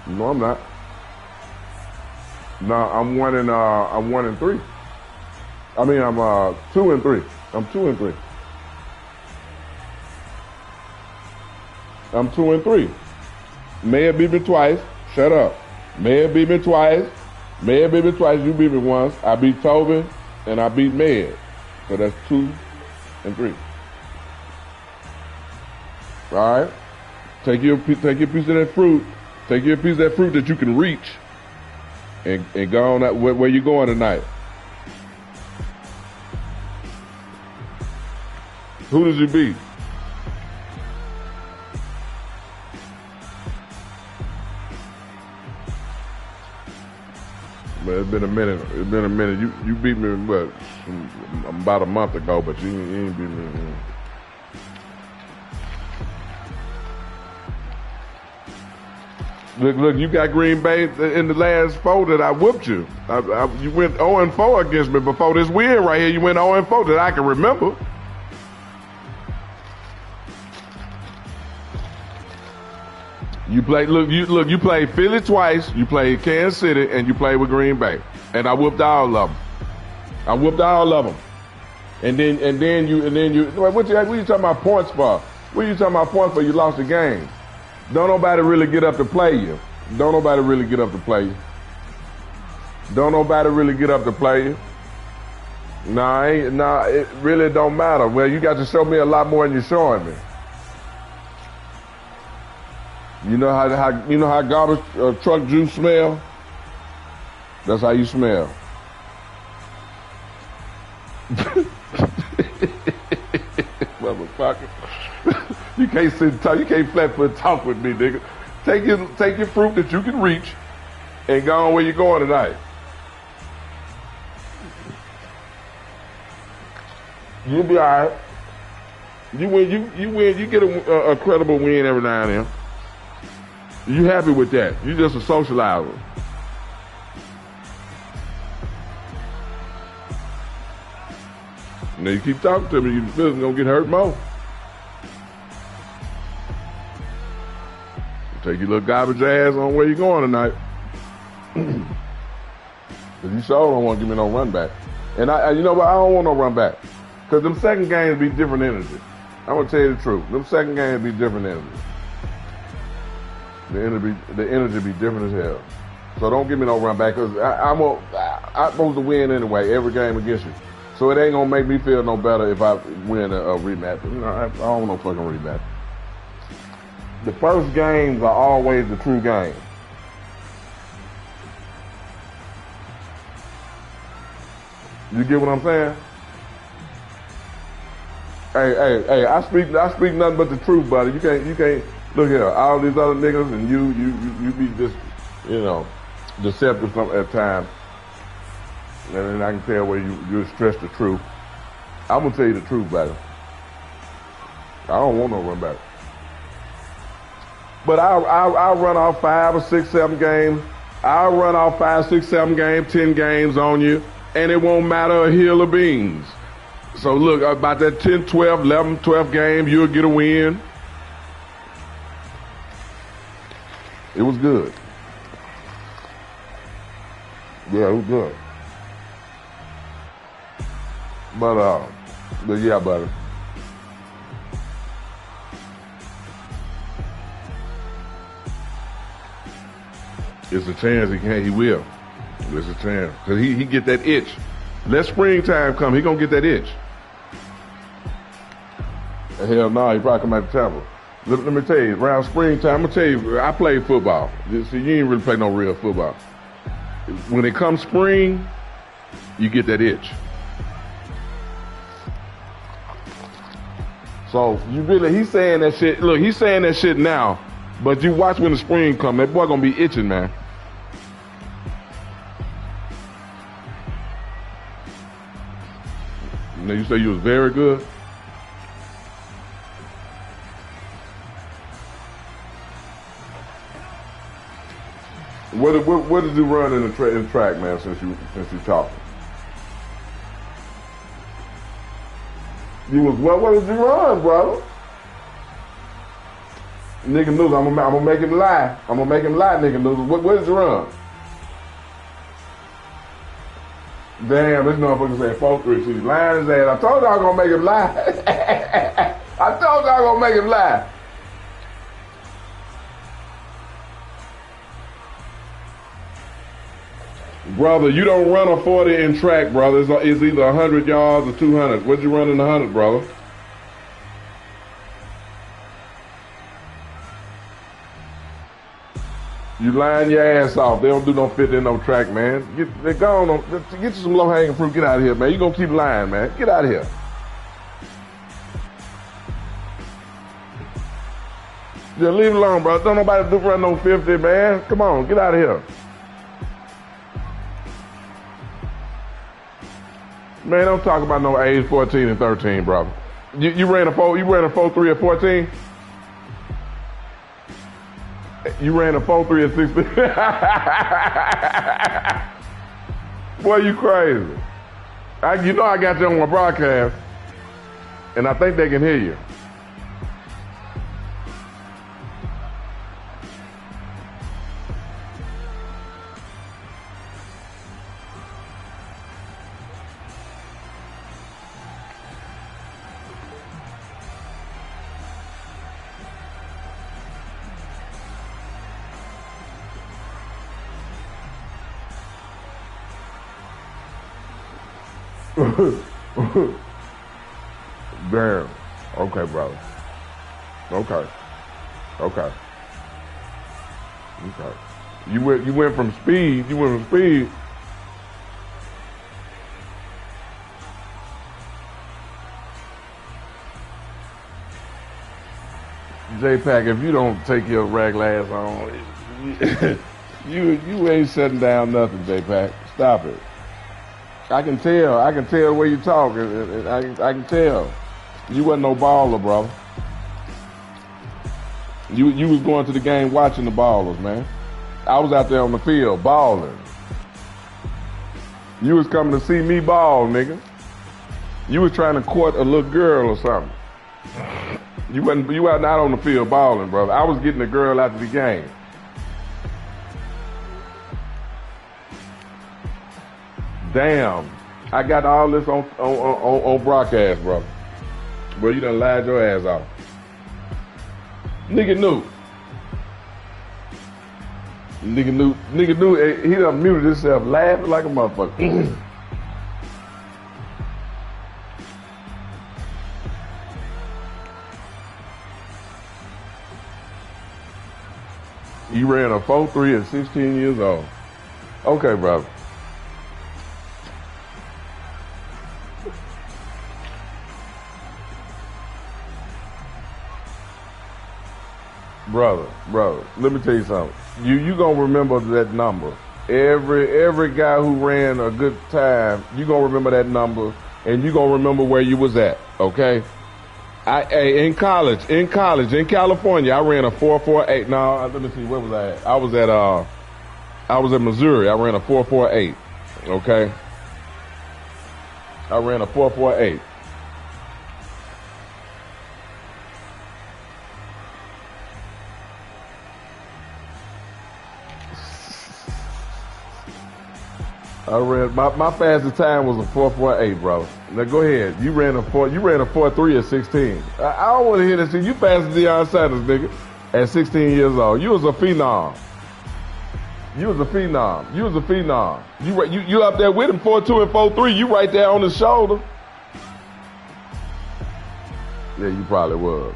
No, I'm not. No, I'm 1-3. I mean, I'm 2-3. I'm 2-3. I'm 2-3. Mayor beat me twice. Shut up. Mayor beat me twice. Mayor beat me twice. You beat me once. I beat Tobin and I beat Mayor. So that's 2-3. All right. Take your piece of that fruit. Take your piece of that fruit that you can reach, and go on that where you going tonight. Who did you beat? But it's been a minute. You beat me about a month ago, but you ain't beat me. Look, you got Green Bay in the last 4 that I whooped you. You went 0-4 against me before this win right here. You went 0-4 that I can remember. You played Philly twice, you played Kansas City, and you played with Green Bay. And I whooped all of them. And then you what you talking about points for? What you talking about points for? You lost the game. Don't nobody really get up to play you. Nah, it really don't matter. Well, you got to show me a lot more than you're showing me. You know how garbage truck juice smell? That's how you smell. Motherfucker. You can't sit and talk. You can't flat-foot talk with me, nigga. Take your fruit that you can reach and go on where you're going tonight. You'll be all right. You win. You get a credible win every now and then. You happy with that? You just a socializer. Now you keep talking to me, your feelings gonna get hurt more. Take your little garbage ass on where you going tonight. Cause you sure don't want to give me no run back. And you know what? I don't want no run back. Cause them second games be different energy. I'm gonna tell you the truth. Them second games be different energy. The energy be different as hell. So don't give me no run back, cause I'm supposed to win anyway every game against you. So it ain't gonna make me feel no better if I win a rematch. You know, I don't want no fucking rematch. The first games are always the true game. You get what I'm saying? Hey, I speak nothing but the truth, buddy. You can't look here, all these other niggas and you be just, you know, deceptive at times. And then I can tell where you stress the truth. I'm going to tell you the truth, brother. I don't want no run back. But I'll run off 5 or 6, 7 games. I'll run off 5, 6, 7 games, 10 games on you, and it won't matter a hill of beans. So look, about that 10, 12, 11, 12 game, you'll get a win. It was good. Yeah, it was good. But yeah, buddy. It's a chance he will. It's a chance. Cause he get that itch. Let springtime come, he gonna get that itch. Hell no, he probably come out to Tampa. Let me tell you, around springtime, I'm gonna tell you, I played football. See, you ain't really play no real football. When it comes spring, you get that itch. So he's saying that shit. Look, he's saying that shit now, but you watch when the spring come, that boy gonna be itching, man. You know, you say you was very good. What did you run in the track, man? Since you talking, you was what did you run, brother? Nigga Noodle, I'm gonna make him lie. I'm gonna make him lie, nigga Noodle. What did you run? Damn, this motherfucker said 4-3. She's lying his ass. I told y'all gonna make him lie. I told y'all gonna make him lie. Brother, you don't run a 40 in track, brother. It's either 100 yards or 200. What'd you run in the 100, brother? You lying your ass off. They don't do no 50 in no track, man. Get you some low-hanging fruit. Get out of here, man. You gonna keep lying, man. Get out of here. Just leave it alone, bro. Don't nobody do run no 50, man. Come on, get out of here. Man, don't talk about no age 14 and 13, brother. You ran a 4.3 at 14? You ran a 4.3 at 16. Boy, you crazy. You know I got you on my broadcast, and I think they can hear you. Damn. Okay, brother. Okay. You went from speed. J-Pack, if you don't take your regular ass on, you ain't shutting down nothing, J-Pack. Stop it. I can tell the way you talk. I can tell. You wasn't no baller, brother. You was going to the game watching the ballers, man. I was out there on the field balling. You was coming to see me ball, nigga. You was trying to court a little girl or something. You were not on the field balling, brother. I was getting the girl after the game. Damn, I got all this on broadcast, brother. Bro, you done lied your ass off. Nigga knew, he done muted himself laughing like a motherfucker. You ran a 4.3 at 16 years old. Okay, brother. Brother, let me tell you something. You gonna remember that number Every guy who ran a good time, you gonna remember that number, and you gonna remember where you was at. Okay. In college, in California, I ran a 4.48. No, let me see, where was I at? I was at Missouri. I ran a 4.48. Okay. I ran a 4.48. I ran my fastest time was a 4.48, bro. Now go ahead. You ran a 4.3 at 16. I don't want to hear that shit. You faster than Deion Sanders, nigga. At 16 years old, you was a phenom. You was a phenom. You up there with him 4.2 and 4.3. You right there on his shoulder. Yeah, you probably was.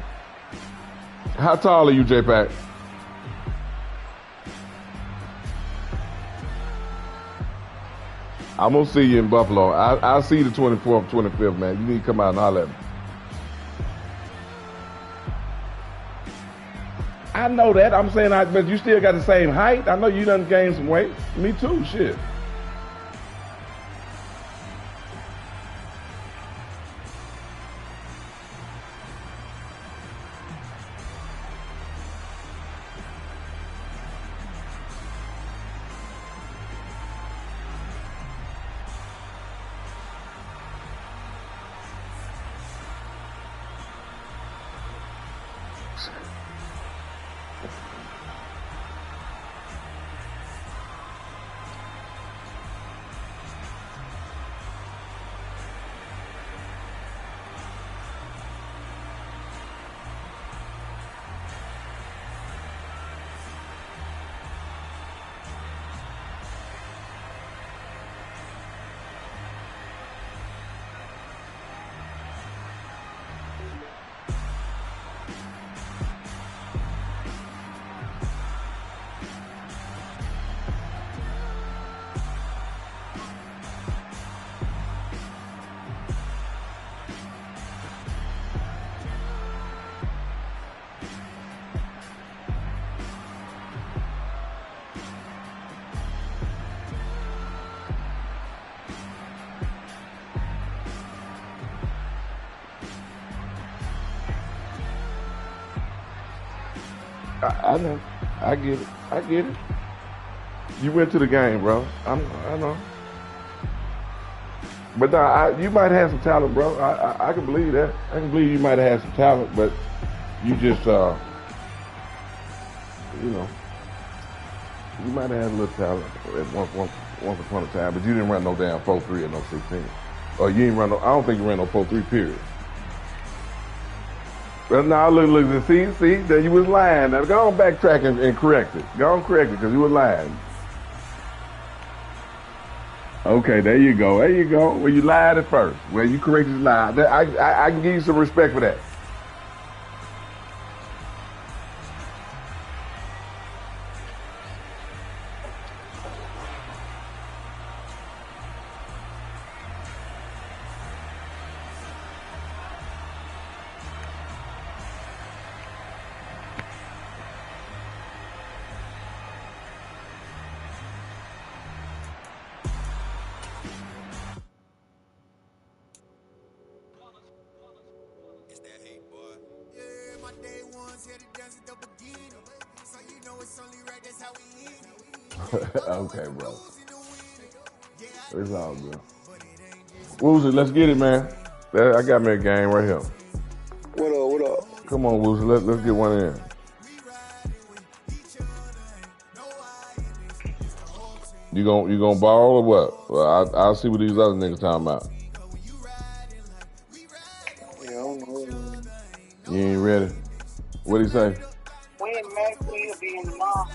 How tall are you, J-Pack? I'm going to see you in Buffalo. I'll see you the 24th, 25th, man. You need to come out and holler at me. I know that. I'm saying, but you still got the same height. I know you done gained some weight. Me too, shit. I know. I get it. You went to the game, bro. I know. But nah, you might have some talent, bro. I can believe that. I can believe you might have some talent, but you just, you might have had a little talent at once upon a time, but you didn't run no damn 4.3 or no 16. Or you ain't run no, I don't think you ran no 4.3, period. Well, now look, see, that you was lying. Now go on backtrack and correct it. Go on correct it, because you was lying. Okay, there you go. Well, you lied at first. Well, you corrected the lie. I can give you some respect for that. Okay, bro. It's all good. Woozy, let's get it, man. I got me a game right here. What up? Come on, Woozy, let's get one in. You gonna ball or what? Well, I'll see what these other niggas talking about. Yeah, I don't know. You ain't ready? What'd he say? When Mac will be in the mall?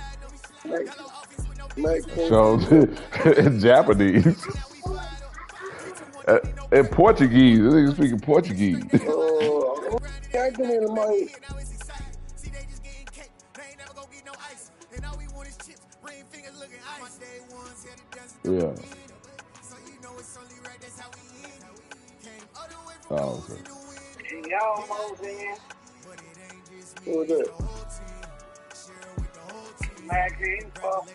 Mac So, in Japanese. In Portuguese. This nigga speaking Portuguese. Acting in the mic. Yeah. Oh, okay. Y'all Mosey. Who was that? Mac info.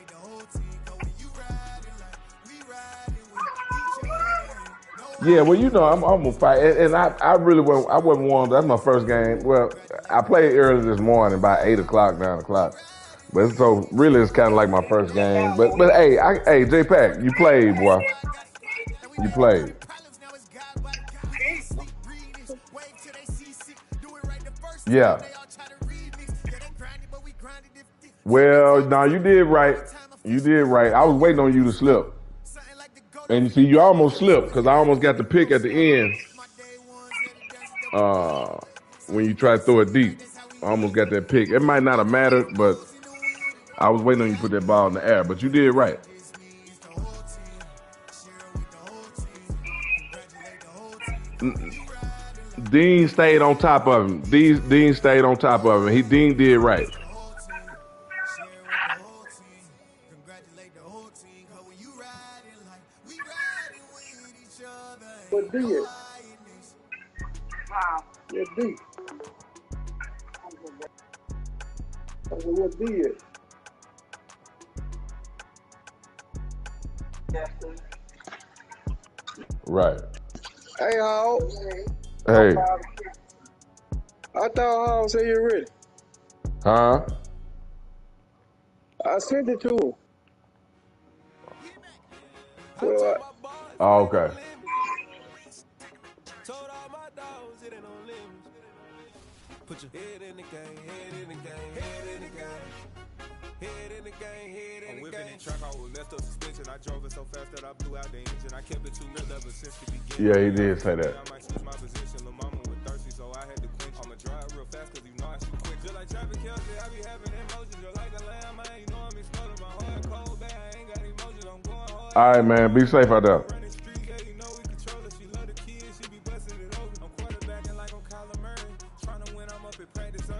Yeah, well, you know, I'm gonna fight, and I really wasn't. I wasn't warmed. That's my first game. Well, I played early this morning, about 8 o'clock, 9 o'clock. But so really, it's kind of like my first game. But hey, J-Pack, you played, boy. You played. Yeah. Well, no, you did right. You did right. I was waiting on you to slip. And you see, you almost slipped because I almost got the pick at the end. When you try to throw it deep, I almost got that pick. It might not have mattered, but I was waiting on you to put that ball in the air. But you did right. Dean stayed on top of him. Dean stayed on top of him. Dean did right. What D it? Yeah, D. I said, what D it? Right. Hey, Hall. Hey. I thought Hall said you're ready. Huh? I sent it to him. Well, Oh, okay. Put your head in the game, head in the game, head in the game. Head in the game, head in the game. I'm whipping in truck, I was messed up suspension. I drove it so fast that I blew out the engine. I kept it too lit ever since the beginning. Yeah, he did say that. I might switch my position. Lil' mama was thirsty, so I had to quench. I'ma drive real fast cause you know I shoot quick. Just like traffic Kelsey, I be having emotions. Just like the lamb, man, you know I'm exploding. My heart cold, bad, I ain't got emotions. I'm going hard. All right, man. Be safe out there.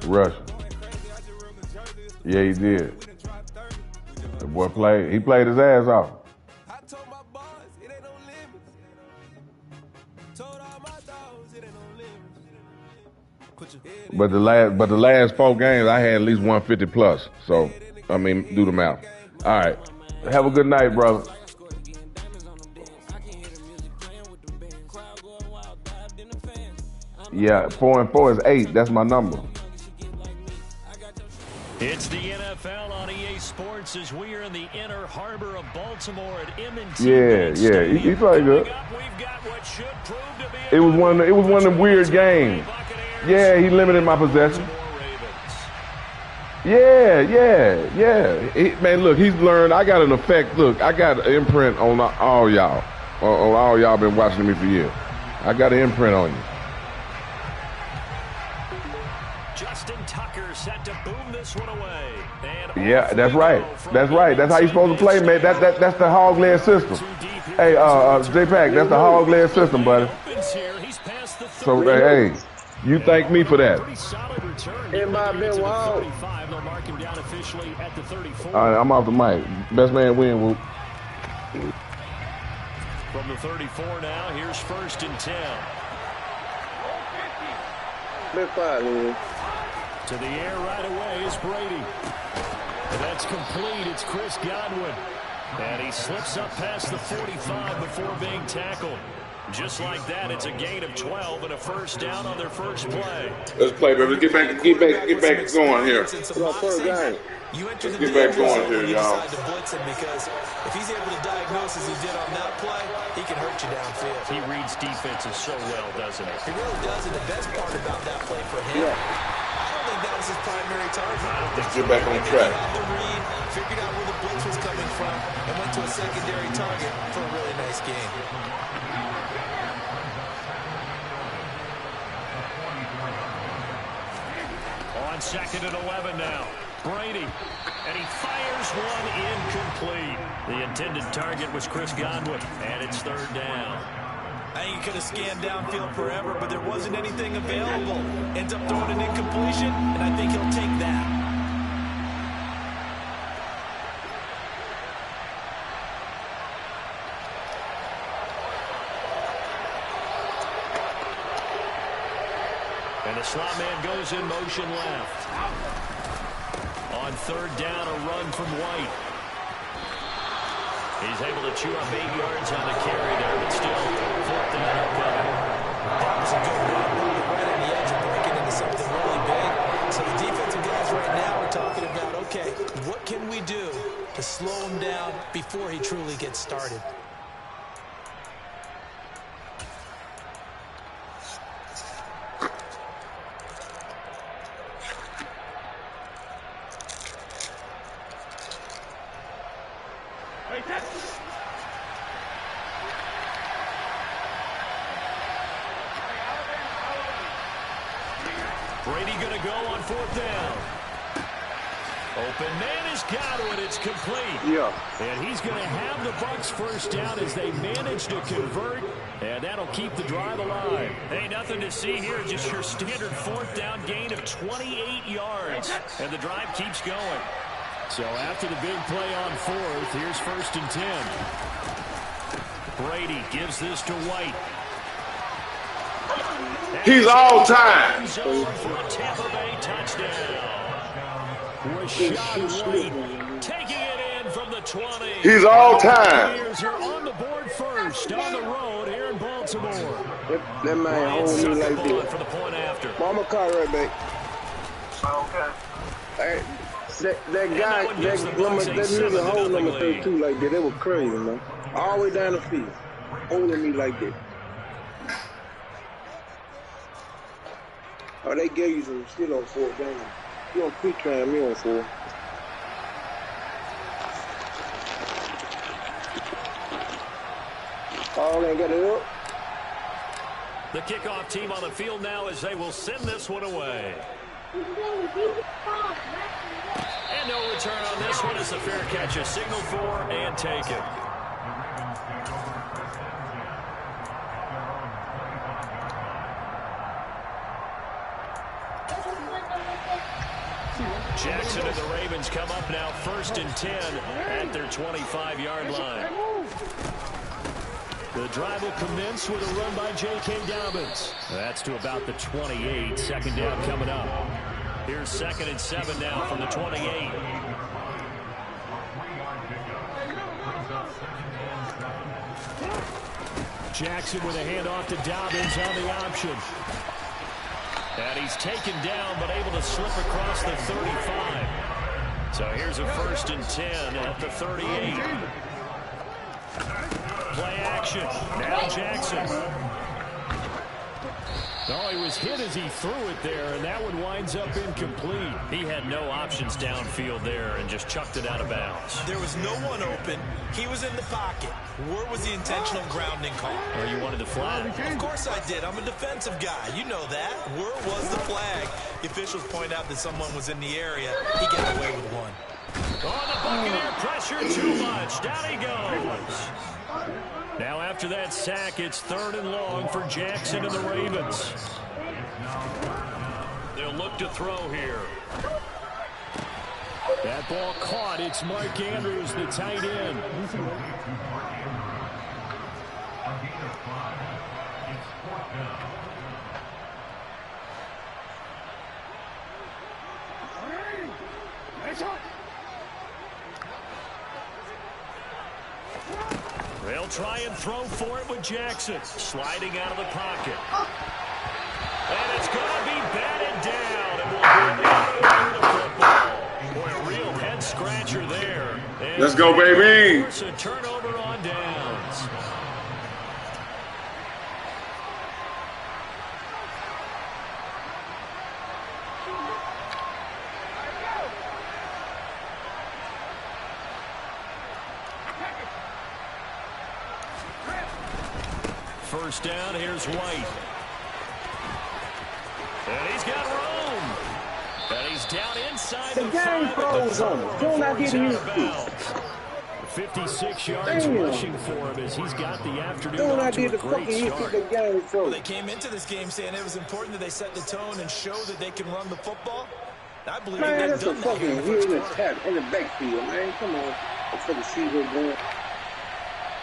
Rush. Yeah, he did. The boy played. He played his ass off. But the last 4 games, I had at least 150 plus. So, I mean, do the math. All right. Have a good night, brother. Yeah, 4 and 4 is 8. That's my number. It's the NFL on EA Sports as we are in the inner harbor of Baltimore at M&T. Yeah, he played good. It was one of them weird games. Yeah, he limited my possession. Yeah. Man, look, he's learned. I got an effect. Look, I got an imprint on all y'all. On all y'all been watching me for years. I got an imprint on you. Justin Tucker set to boom this one away. Yeah, that's right. That's right. That's how you're supposed to play, man. That's the hog-led system. Hey, J-Pack, that's the hog-led system, buddy. So, hey, you thank me for that. it might have been wild. All right, I'm off the mic. Best man win, Whoop. From the 34 now, here's 1st and 10. Been fine, man. To the air right away is Brady. And that's complete. It's Chris Godwin. And he slips up past the 45 before being tackled. Just like that, it's a gain of 12 and a first down on their first play. Let's play, baby. Get back going here. You get back going here, y'all. To blitz him because if he's able to diagnose as he did on that play, he can hurt you downfield. He reads defenses so well, doesn't he? He really does, and the best part about that play for him, I don't think that was his primary target. Let's get back on track. The read, figured out where the blitz was coming from, and went to a secondary target for a really nice game. On 2nd and 11 now. Brady, and he fires one incomplete. The intended target was Chris Godwin, and it's 3rd down. I think he could have scanned downfield forever, but there wasn't anything available. Ends up throwing an incompletion, and I think he'll take that. And the slot man goes in motion left. On 3rd down, a run from White. He's able to chew up 8 yards on the carry there, but still something upcoming. That was a good run. Right on the edge of breaking into something really big. So the defensive guys right now are talking about, okay, what can we do to slow him down before he truly gets started? Brady going to go on 4th down. Open man has got it. It's complete. Yeah. And he's going to have the Bucs 1st down as they manage to convert. And that'll keep the drive alive. Hey, nothing to see here. Just your standard 4th down gain of 28 yards. And the drive keeps going. So after the big play on 4th, here's 1st and 10. Brady gives this to White. He's all time. For a Tampa Bay touchdown. Rashad White taking it in from the 20. He's all time. Bears are on the board first on the road here in Baltimore. That man hold me like this. For the point after. Mama car right back. Okay. Hey, that guy, that nigga hold number 32 like that. That was crazy, man. All the way down the field, holding me like that. Oh, they gave you some shit on 4th down. You don't quit trying me on 4. Oh, they got it up. The kickoff team on the field now as they will send this one away. And no return on this one as the fair catch is signaled for and taken. Jackson and the Ravens come up now 1st and 10 at their 25-yard line. The drive will commence with a run by J.K. Dobbins. That's to about the 28. 2nd down coming up. Here's 2nd and 7 now from the 28. Jackson with a handoff to Dobbins on the option. And he's taken down, but able to slip across the 35. So here's a 1st and 10 at the 38. Play action. Now Jackson. Oh, he was hit as he threw it there, and that one winds up incomplete. He had no options downfield there and just chucked it out of bounds. There was no one open. He was in the pocket. Where was the intentional grounding call? Or you wanted the flag? Of course I did. I'm a defensive guy. You know that. Where was the flag? The officials point out that someone was in the area. He got away with one. On the Buccaneer, pressure too much. Down he goes. Now after that sack, it's 3rd and long for Jackson and the Ravens. They'll look to throw here. That ball caught. It's Mark Andrews, the tight end. They'll try and throw for it with Jackson. Sliding out of the pocket. And it's going to be batted down. And we'll the football. Boy, a real head scratcher there. And let's go, baby. Force a turnover on downs. First down, here's White. And he's got room. And he's down inside the game froze on him. Don't I get used to 56 yards rushing for him as he's got the afternoon Don't I off to did a the great fucking start. the game froze. Well, they came into this game saying it was important that they set the tone and show that they can run the football. I believe Man, they've that's a done that here in fucking the first real quarter. attack in the backfield, man. Come on. Let's fucking see what's going on.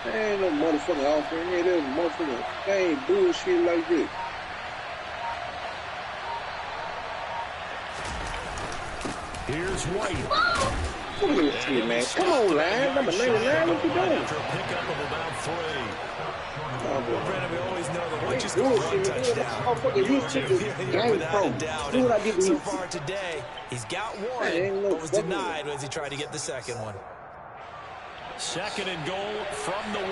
There ain't no motherfucking offense. Ain't no motherfucking game bullshit like this. Here's White. Look at this shit, man. Come on, line. Number 99. What you doing? After a pickup of about 3. Well, Brandon, we always know that once you Do score it, one touchdown, do what I did to so you. far today, he's got one, but was denied as he tried to get the second one. 2nd and goal from the 1.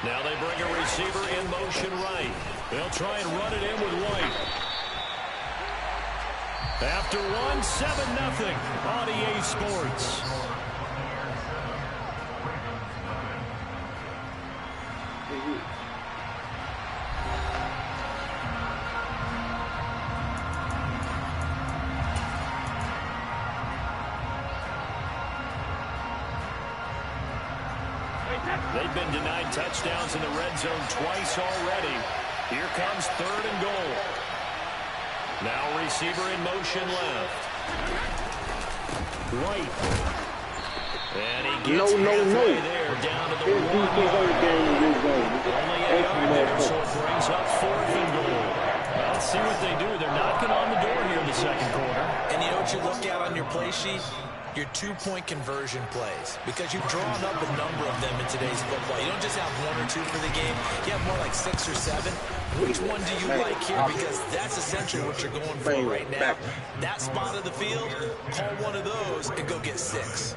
Now they bring a receiver in motion right. They'll try and run it in with White. After 1, 7-0 on EA Sports. They've been denied touchdowns in the red zone twice already. Here comes 3rd and goal. Now receiver in motion left. White. And he gets halfway there down to the 1. Only 8 on there, so it brings up 4th and goal. Well, let's see what they do. They're knocking on the door here in the second quarter. And you know what you look at on your play sheet? Your 2-point conversion plays, because you've drawn up a number of them in today's football. You don't just have 1 or 2 for the game. You have more like 6 or 7. Which one do you like here? Because that's essentially what you're going for right now. That spot of the field, call one of those and go get 6.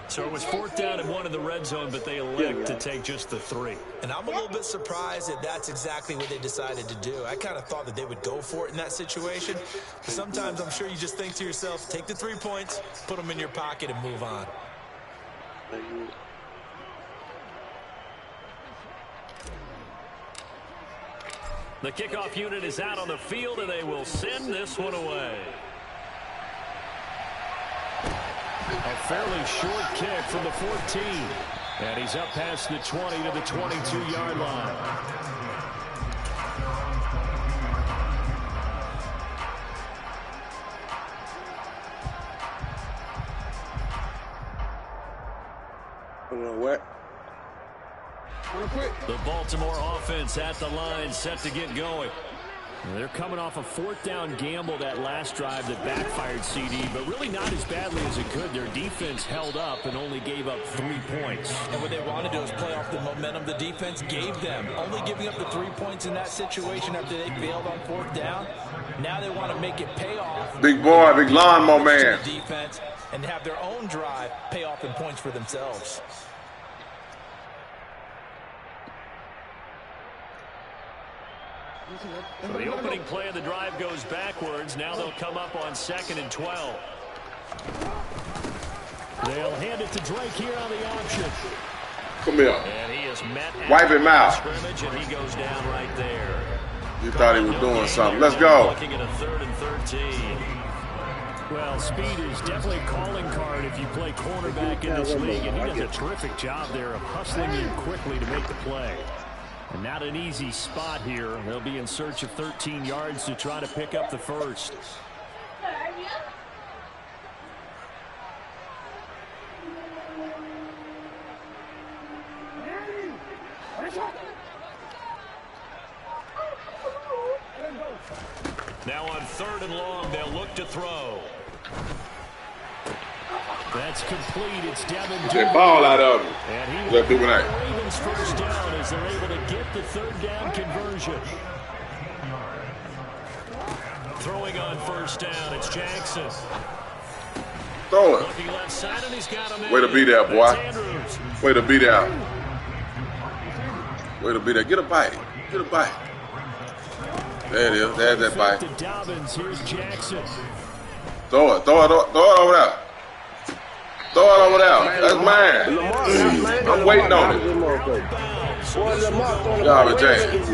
So it was 4th down and 1 in the red zone, but they elect to take just the 3. And I'm a little bit surprised that that's exactly what they decided to do. I kind of thought that they would go for it in that situation. But sometimes I'm sure you just think to yourself, take the 3 points, put them in your pocket, and move on. The kickoff unit is out on the field, and they will send this one away. A fairly short kick from the 14. And he's up past the 20 to the 22-yard line. What? The Baltimore offense at the line, set to get going. They're coming off a 4th down gamble that last drive that backfired CD, but really not as badly as it could. Their defense held up and only gave up 3 points. And what they want to do is play off the momentum the defense gave them. Only giving up the 3 points in that situation after they failed on 4th down. Now they want to make it pay off. Big boy, big lawnmower man. Defense and have their own drive pay off in points for themselves. So the opening play of the drive goes backwards. Now they'll come up on 2nd and 12. They'll hand it to Drake here on the option. Come here. And he is met Wipe him out. Scrimmage, and he goes down right there. You thought he was doing something. Let's go. Looking at a 3rd and 13. Well, speed is definitely a calling card if you play cornerback in this league, and he does a terrific job there of hustling in quickly to make the play. And not an easy spot here. They'll be in search of 13 yards to try to pick up the first. Now on 3rd and long, they'll look to throw. That's complete. It's Devin. Get ball out of him. And Let's do that. Ravens first down as they're able to get the 3rd down conversion. Throwing on 1st down, it's Jackson. Throw it. Looking left side, and he's got him. Way to be there, boy. Andrews. Way to be there. Way to be there. Get a bite. Get a bite. There it is. There's that bite. To Dobbins. Here's Jackson. Throw it. Throw it. Throw it over there. Throw it over there. That's mine. I'm waiting on it. Garbage James.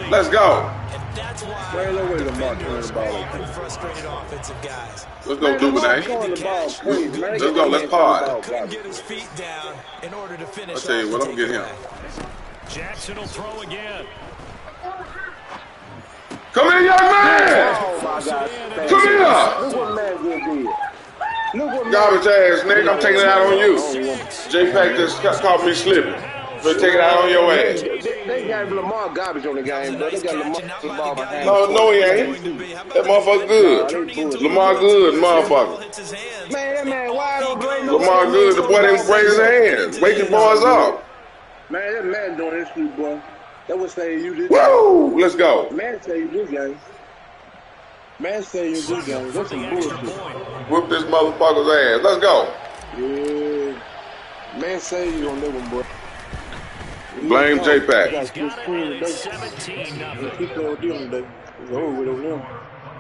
Let's go. That's why frustrated offensive guys. Let's go, Duvernay. Let's go. Let's pod. Couldn't get his feet down in order to finish. I'll tell you what, I'm going to get him. Jackson will throw again. Come here, young man. Come here. Garbage ass, nigga. I'm taking it out on you. J-Pack just caught me slipping. But take it out on your ass. They got Lamar garbage on the game, bro. They got Lamar the ball behind. No, he ain't. That motherfucker good. Lamar good, motherfucker. Man, that man wide open. Lamar good. The boy didn't break his hands. Wake his boys up. Man, that man doing this shit, boy. That would say you this. Woo! Let's go. Man say you this game. Man say you this game. That's some bullshit. Whip this motherfucker's ass. Let's go. Yeah. Man say you on that one, boy. Blame J-Pack.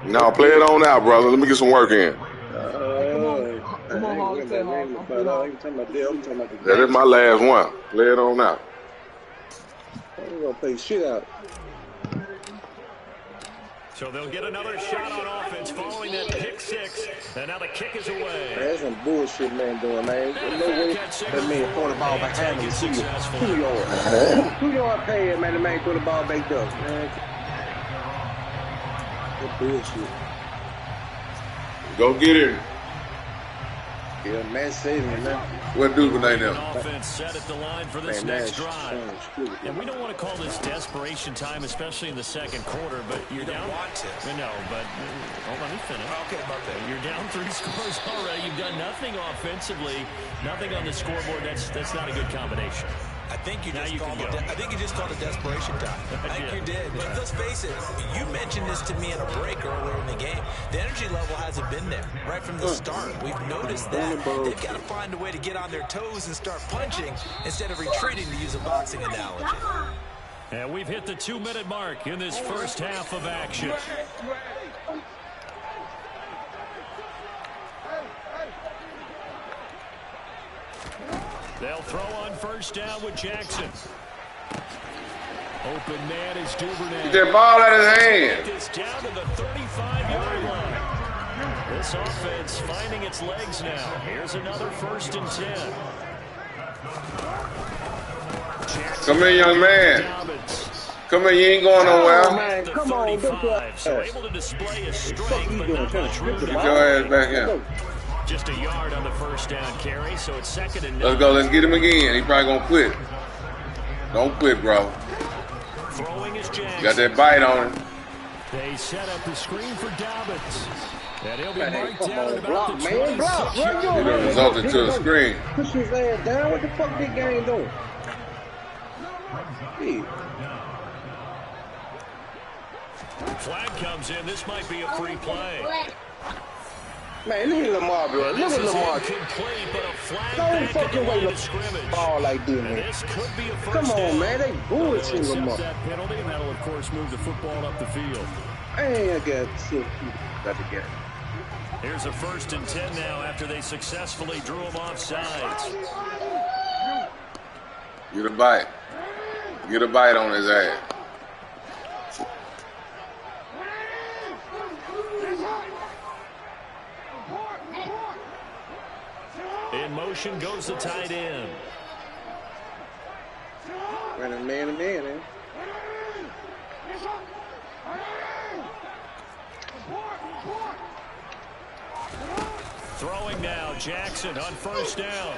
No, play it on out, brother. Let me get some work in. That is my last one. Play it on out. I'm gonna play shit out. So they'll get another shot on offense following that pick six. And now the kick is away. Man, that's some bullshit, man, doing, man. There's no way that man throw the ball behind him. 2 yards. 2 yard pay, man. The man throw the ball back up, man. That bullshit. Go get him. Yeah, man, saving him, man. What dude when they know? Offense set at the line for this next drive. And we don't want to call this desperation time, especially in the second quarter, but you're down. No, but let me finish. Okay, about that. You're down 3 scores already. You've done nothing offensively, nothing on the scoreboard. That's not a good combination. I think you just called it desperation time. I think you did. But let's face it, you mentioned this to me in a break earlier in the game. The energy level hasn't been there right from the start. We've noticed that. They've got to find a way to get on their toes and start punching instead of retreating, to use a boxing analogy. And we've hit the 2-minute mark in this first half of action. They'll throw on first down with Jackson. Open man is Duvernay. Get that ball out of his hand. It's down to the 35-yard line. This offense finding its legs now. Here's another 1st and 10. Come in, young man. Come in, you ain't going nowhere. Man, come on, so able to display his strength, but not much room. Get your ass back in. Just a yard on the first down carry, so it's 2nd and 9. Let's go. Let's get him again. He probably gonna quit. Don't quit, bro. Throwing is Jackson. Got that bite on him. They set up the screen for Dobbins. And he'll be marked come down on, at block, about the man, block. He done resulted to the screen. Push his ass down. What the fuck this game doing? Hey. Flag comes in. This might be a free play. Man, look at Lamar, bro. Look at Lamar. Don't fucking wait to ball like this, man. This could be a first Come on, down. man. They bullshitting Lamar. That penalty, and that'll, of course, move the football up the field. Man, I got shit. Got to get it. Here's a 1st and 10 now after they successfully drew him off sides. Get a bite. Get a bite on his ass. In motion goes the tight end. Running man to man, man. Throwing now, Jackson on first down.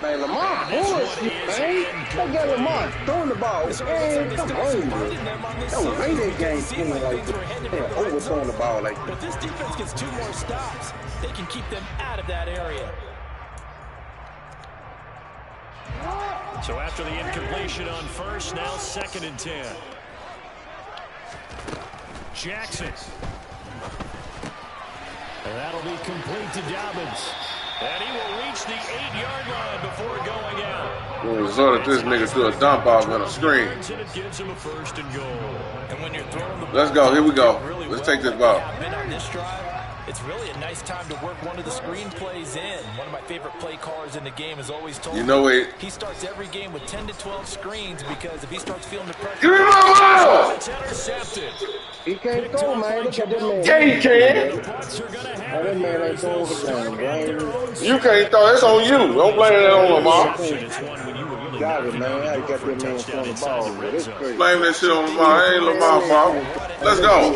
Man, Lamar bullshit, man. They got Lamar throwing the ball. Man, come on, bro. That was late that game feeling like that. Overthrowing the ball like that. If this defense gets 2 more stops, they can keep them out of that area. So after the incompletion on first, now 2nd and 10. Jackson. And that'll be complete to Dobbins. And he will reach the 8-yard line before going out. We'll resort this nigga to a dump off and a screen. And it gives him a 1st and goal. And when you're throwing the ball, let's go. Here we go. Let's take this ball. On this drive, it's really a nice time to work one of the screen plays in. One of my favorite play callers in the game has always told me he starts every game with 10 to 12 screens because if he starts feeling the pressure, give me my ball! It's intercepted. He can't throw, man. Look at that man. Yeah, he can. That man ain't throwing overtime, bro. You can't throw. It's on you. Don't blame that on Lamar. Got it, man. I got that man throwing the ball, bro. That's crazy. Blame that shit on Lamar. It ain't Lamar's fault. Let's go.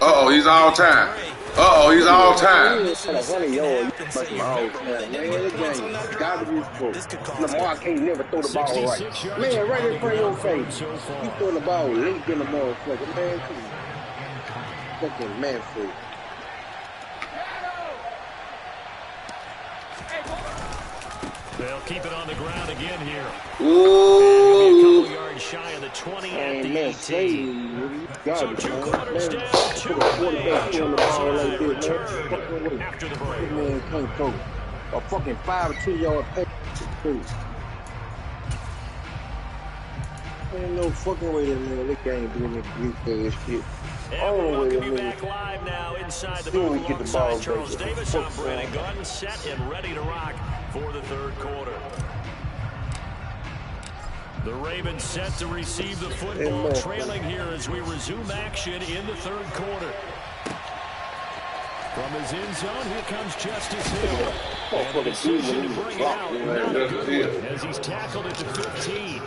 Uh-oh, he's all time. Uh-oh, he's all time. He had 100 yards. Fucking all time. Man, this game garbage is full. Lamar can't never throw the ball right. Man, right in front of your face. You throwing the ball late in the motherfucker. Man, come on. Fucking Manfred. They'll keep it on the ground again here. Ooh. A couple yards shy of the 20 at the 18. So 2 quarters down, 2 away. After the break. Man can't throw a fucking 5 or 2 yard pass. Ain't no fucking way that man. This game doing this weak ass shit. And we're welcoming you back live now inside the booth alongside Charles Davis. I'm Brandon Gunn, set and ready to rock for the third quarter. The Ravens set to receive the football, trailing here as we resume action in the third quarter. From his end zone, here comes Justice Hill. And the decision to bring it out as he's tackled at the 15.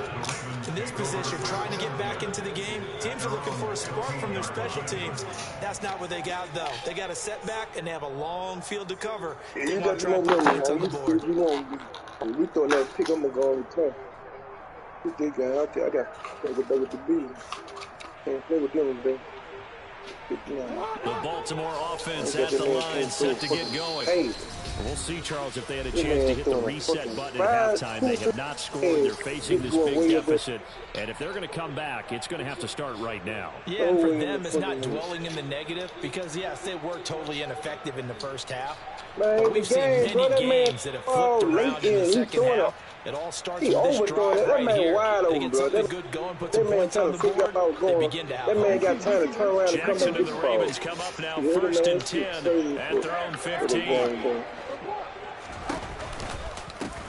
In this position, trying to get back into the game, teams are looking for a spark from their special teams. That's not what they got, though. They got a setback, and they have a long field to cover. They want to try to put points on the board. We thought that pick, I'm going to go on the top. Put that guy out there. I got to play with the B. Can't play with them today. The Baltimore offense at the line, set to get going. We'll see, Charles, if they had a chance to hit the reset button at halftime. They have not scored. They're facing this big deficit. And if they're going to come back, it's going to have to start right now. Yeah, and for them, it's not dwelling in the negative because, yes, they were totally ineffective in the first half. But we've seen many games that have flipped around in the second half. It all starts with this drive right here. They get something good going, put some points on the board, they begin to have that man got time to turn around and come Jackson and and get the the ball. Ravens come up now, 1st and 10 at their own 15.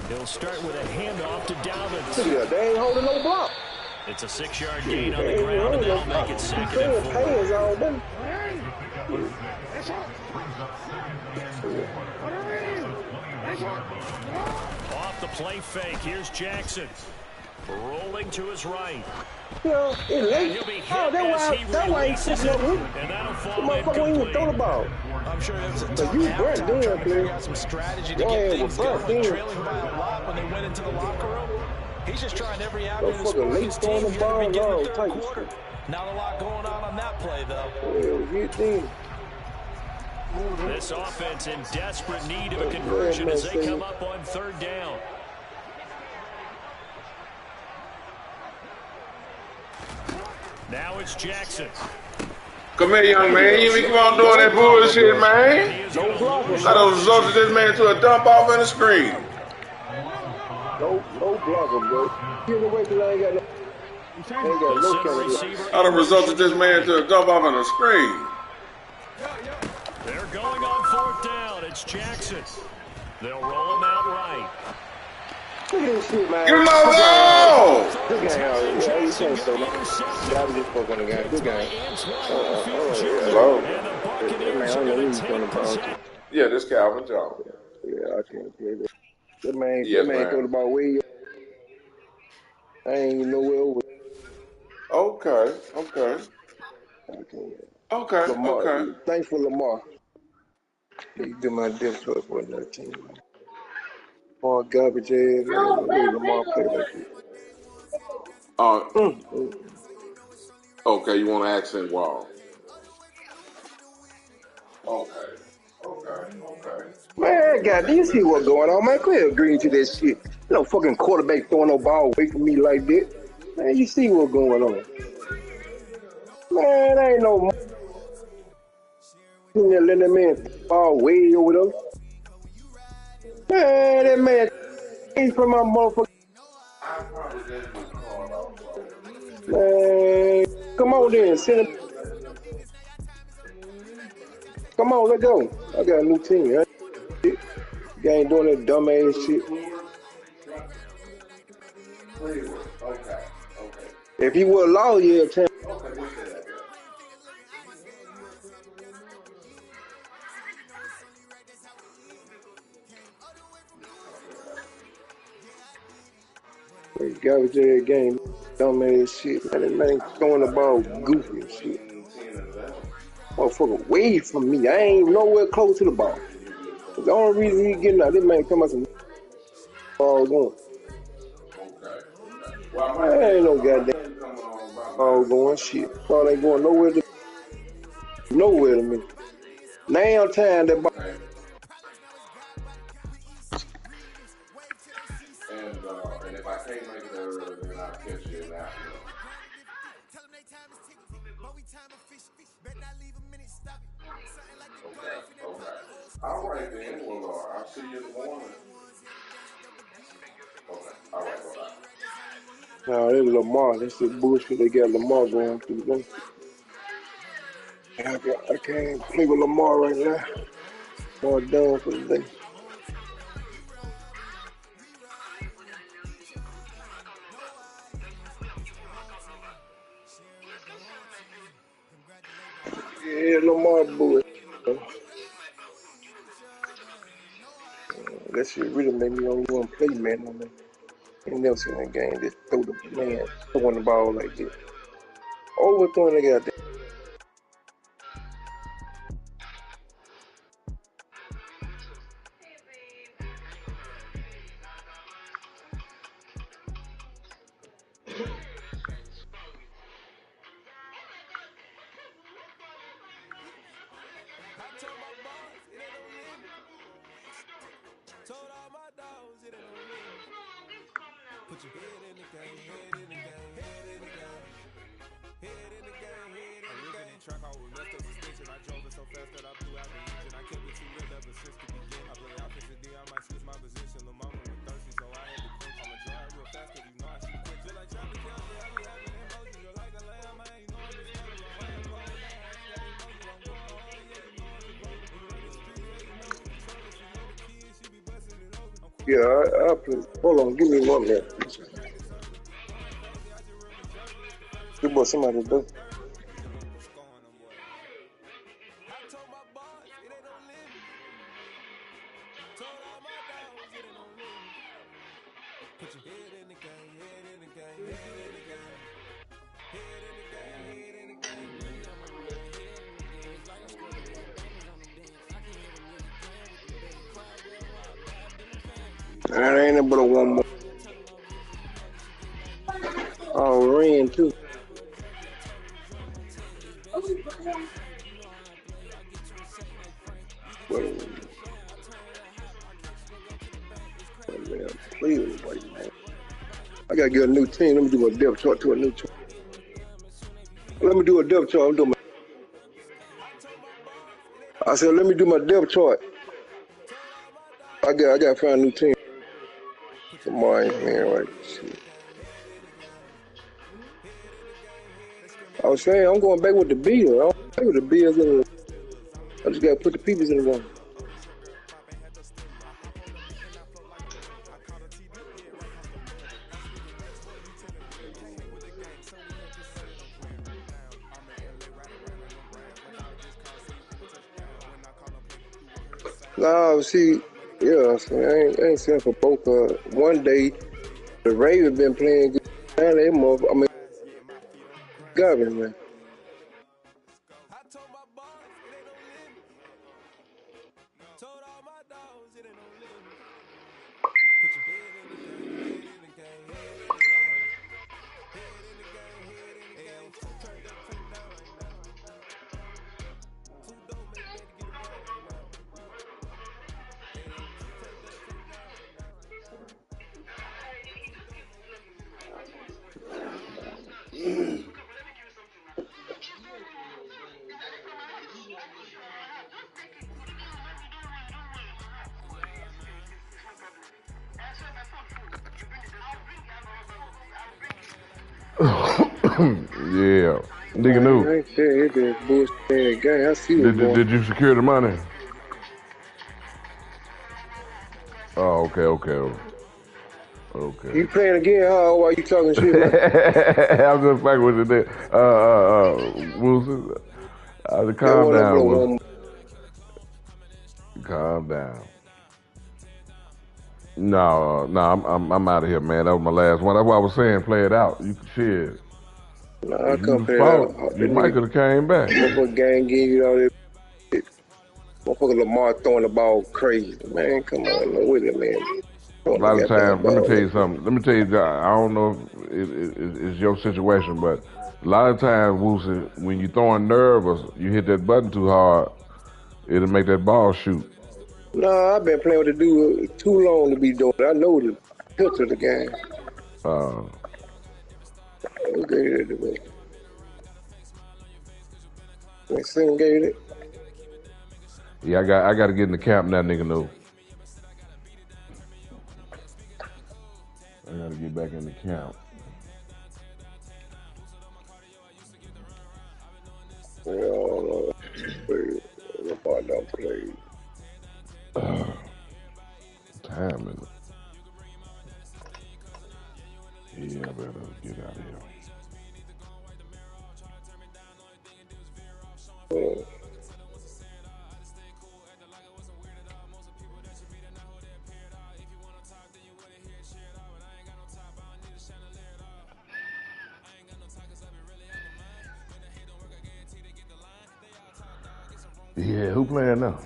He'll start with a handoff to Dalvin. Yeah, they ain't holding no block. It's a 6-yard gain on the ground, and that'll make it 2nd and 4. Off the play fake, here's Jackson. Rolling to his right. Yeah, it's late. That's why he's sitting up here. And that'll fall the motherfucker won't even throw the ball. I'm sure it was a But tough you halftime burnt trying to down, figure out some strategy to get things going. Trailing by a lot when they went into the locker room. He's just trying every avenue to score his team here to begin the third quarter. Not a lot going on that play, though. This offense in desperate need of a conversion as they come up on 3rd down. Now it's Jackson. Come here, young man. You keep on doing that bullshit, man. No blockers. I done resulted this man to a dump off and a screen. No blocker, bro. Get away till I ain't got no. I done resulted this man to a dump off and a screen. They're going on 4th down. It's Jackson. They'll roll him out right. Look at this shit, man. Get him out low! Good game, yeah, you can't throw no. That was just fuck on the game. Good game. Hello? Man, I don't know who he's going to bounce. Yeah, this Calvin Jones. Yeah, I can't play that. That man throw the ball way up. I ain't even nowhere over. Okay. Lamar, thanks for Lamar. You do my dip for another team. All garbage ass, man. Lamar play like that. Okay, you want to accent Wall. Okay. Man, God, do you see what's going on, man? Quit agreeing to that shit. No fucking quarterback throwing no ball away from me like that. Man, you see what's going on. Man, ain't no letting that man ball way over there. Man, that man ain't from my motherfucker. Man, come on then, send him. Come on, let's go. I got a new team, right? You ain't doing that dumb ass shit. Okay. If you were a lawyer, you'd tell. Garbage ass game, dumb ass shit. Man, that man throwing the ball goofy and shit. motherfucker way from me. I ain't even nowhere close to the ball. The only reason he getting out, this man come out some ball going. I ain't no goddamn ball going shit. Ball ain't going nowhere to me. Now time that ball. And if I can't make it early, then I'll catch you in the afternoon. Okay. All right then. Well, I'll see you in the morning. Okay. All right. Bye-bye. Nah, this Lamar. That's the bullshit they got Lamar going through. Them. I can't play with Lamar right now. Lamar done for the day. Yeah, Lamar bullshit. That shit really made me don't want to play Madden on that. I ain't never seen that game. Just throw the man throwing the ball like this. Overthrowing the goddamn. Put your head in the game, head in the game, head in the game. Head in the game, head in the game. Track out with left of suspension. I drove it so fast that I blew out the engine. I kept it too real ever since the beginning. I play offensive D, I might switch my position. Lil' mama was thirsty, so I had to quit. I'ma drive real fast, cause you know I shoot quick. Just like traffic counts, I be having emotions. You're like a lamb, I ain't going to stop. I'm going down, I ain't got emotions. I'm going hard, yeah, you know I'm supposed to. In the streets, yeah, you know the controller. She know the kids, she be busting it open. Yeah, I play. Hold on, give me 1 minute. Good boy, somebody do. Put your head in the game, head in the game, head in the game. Head in the game, head in the game. That ain't but a 1 more. Oh, rain too. Please, wait, man. I gotta get a new team. Let me do a depth chart to a new team. Let me do a depth chart. I said, let me do my depth chart. I gotta find a new team. Tomorrow ain't playing right. Shit. I was saying I'm going back with the Bills. I don't play with the Bills. I just gotta put the peoples in the game. No, see, yeah, I ain't saying for both. One day, the Ravens been playing good. Man, they garbage, man. Yeah, nigga knew. I ain't saying it is bullshit game. I see what's going. Did you secure the money? Oh, okay. You playing again, huh? Why you talking shit? I'm just fucking with you there. Wilson, calm down, Wilson. Calm down. No, I'm out of here, man. That was my last one. That's why I was saying, play it out. You shit. Nah, I If come you play fought, that. you might could have came back. Motherfucker gang give you all that shit. Motherfucker Lamar throwing the ball crazy. Man, come on, man, with it, man. A lot of times, let me tell you something. Let me tell you, I don't know if it's your situation, but a lot of times, Woosie, when you're throwing nervous, you hit that button too hard, it'll make that ball shoot. Nah, I've been playing with the dude too long to be doing it. I know the hilt of the game. Who gave it to me? When Sim gave it? Yeah, I got to get in the camp now, nigga. Know. I got to get back in the camp. Lamar don't play. Time is it? Yeah, I better get out of here. Yeah, who playing now?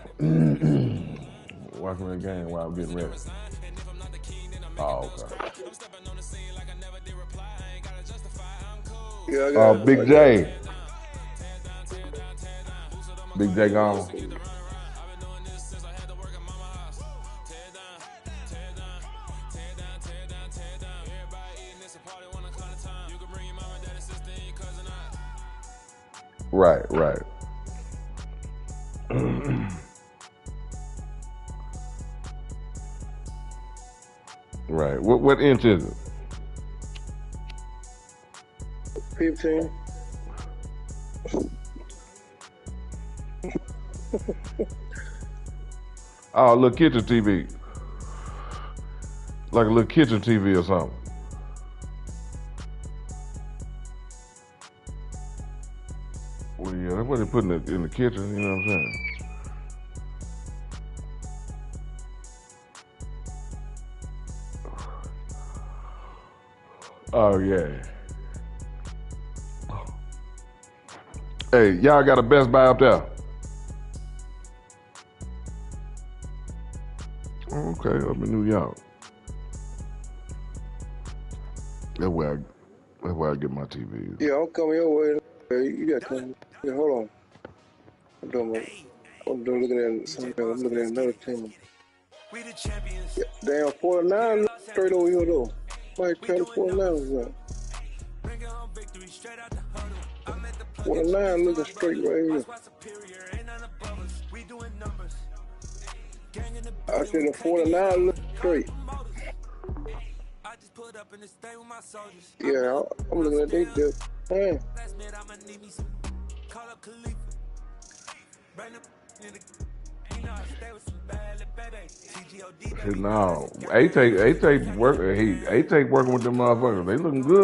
Watching the game while I'm getting ready. Oh, okay. Yeah, Big J. Big J gone. Right. Right. What inch is it? 15. Oh, a little kitchen TV. Like a little kitchen TV or something. Well, yeah, that's what they put in the kitchen, you know what I'm saying? Oh, yeah. Hey, y'all got a Best Buy up there? Okay, up in New York. That's where I get my TV. Yeah, I'm coming your way. You gotta come. Yeah, hold on. I'm looking at something. I'm looking at another team. Yeah, damn, 49 look straight over here though. Might try the 49ers out. 49 looking straight right here. I said the 49 look straight. Yeah, I'm looking at they dip. Man. No, A-Take working with them motherfuckers. They looking good.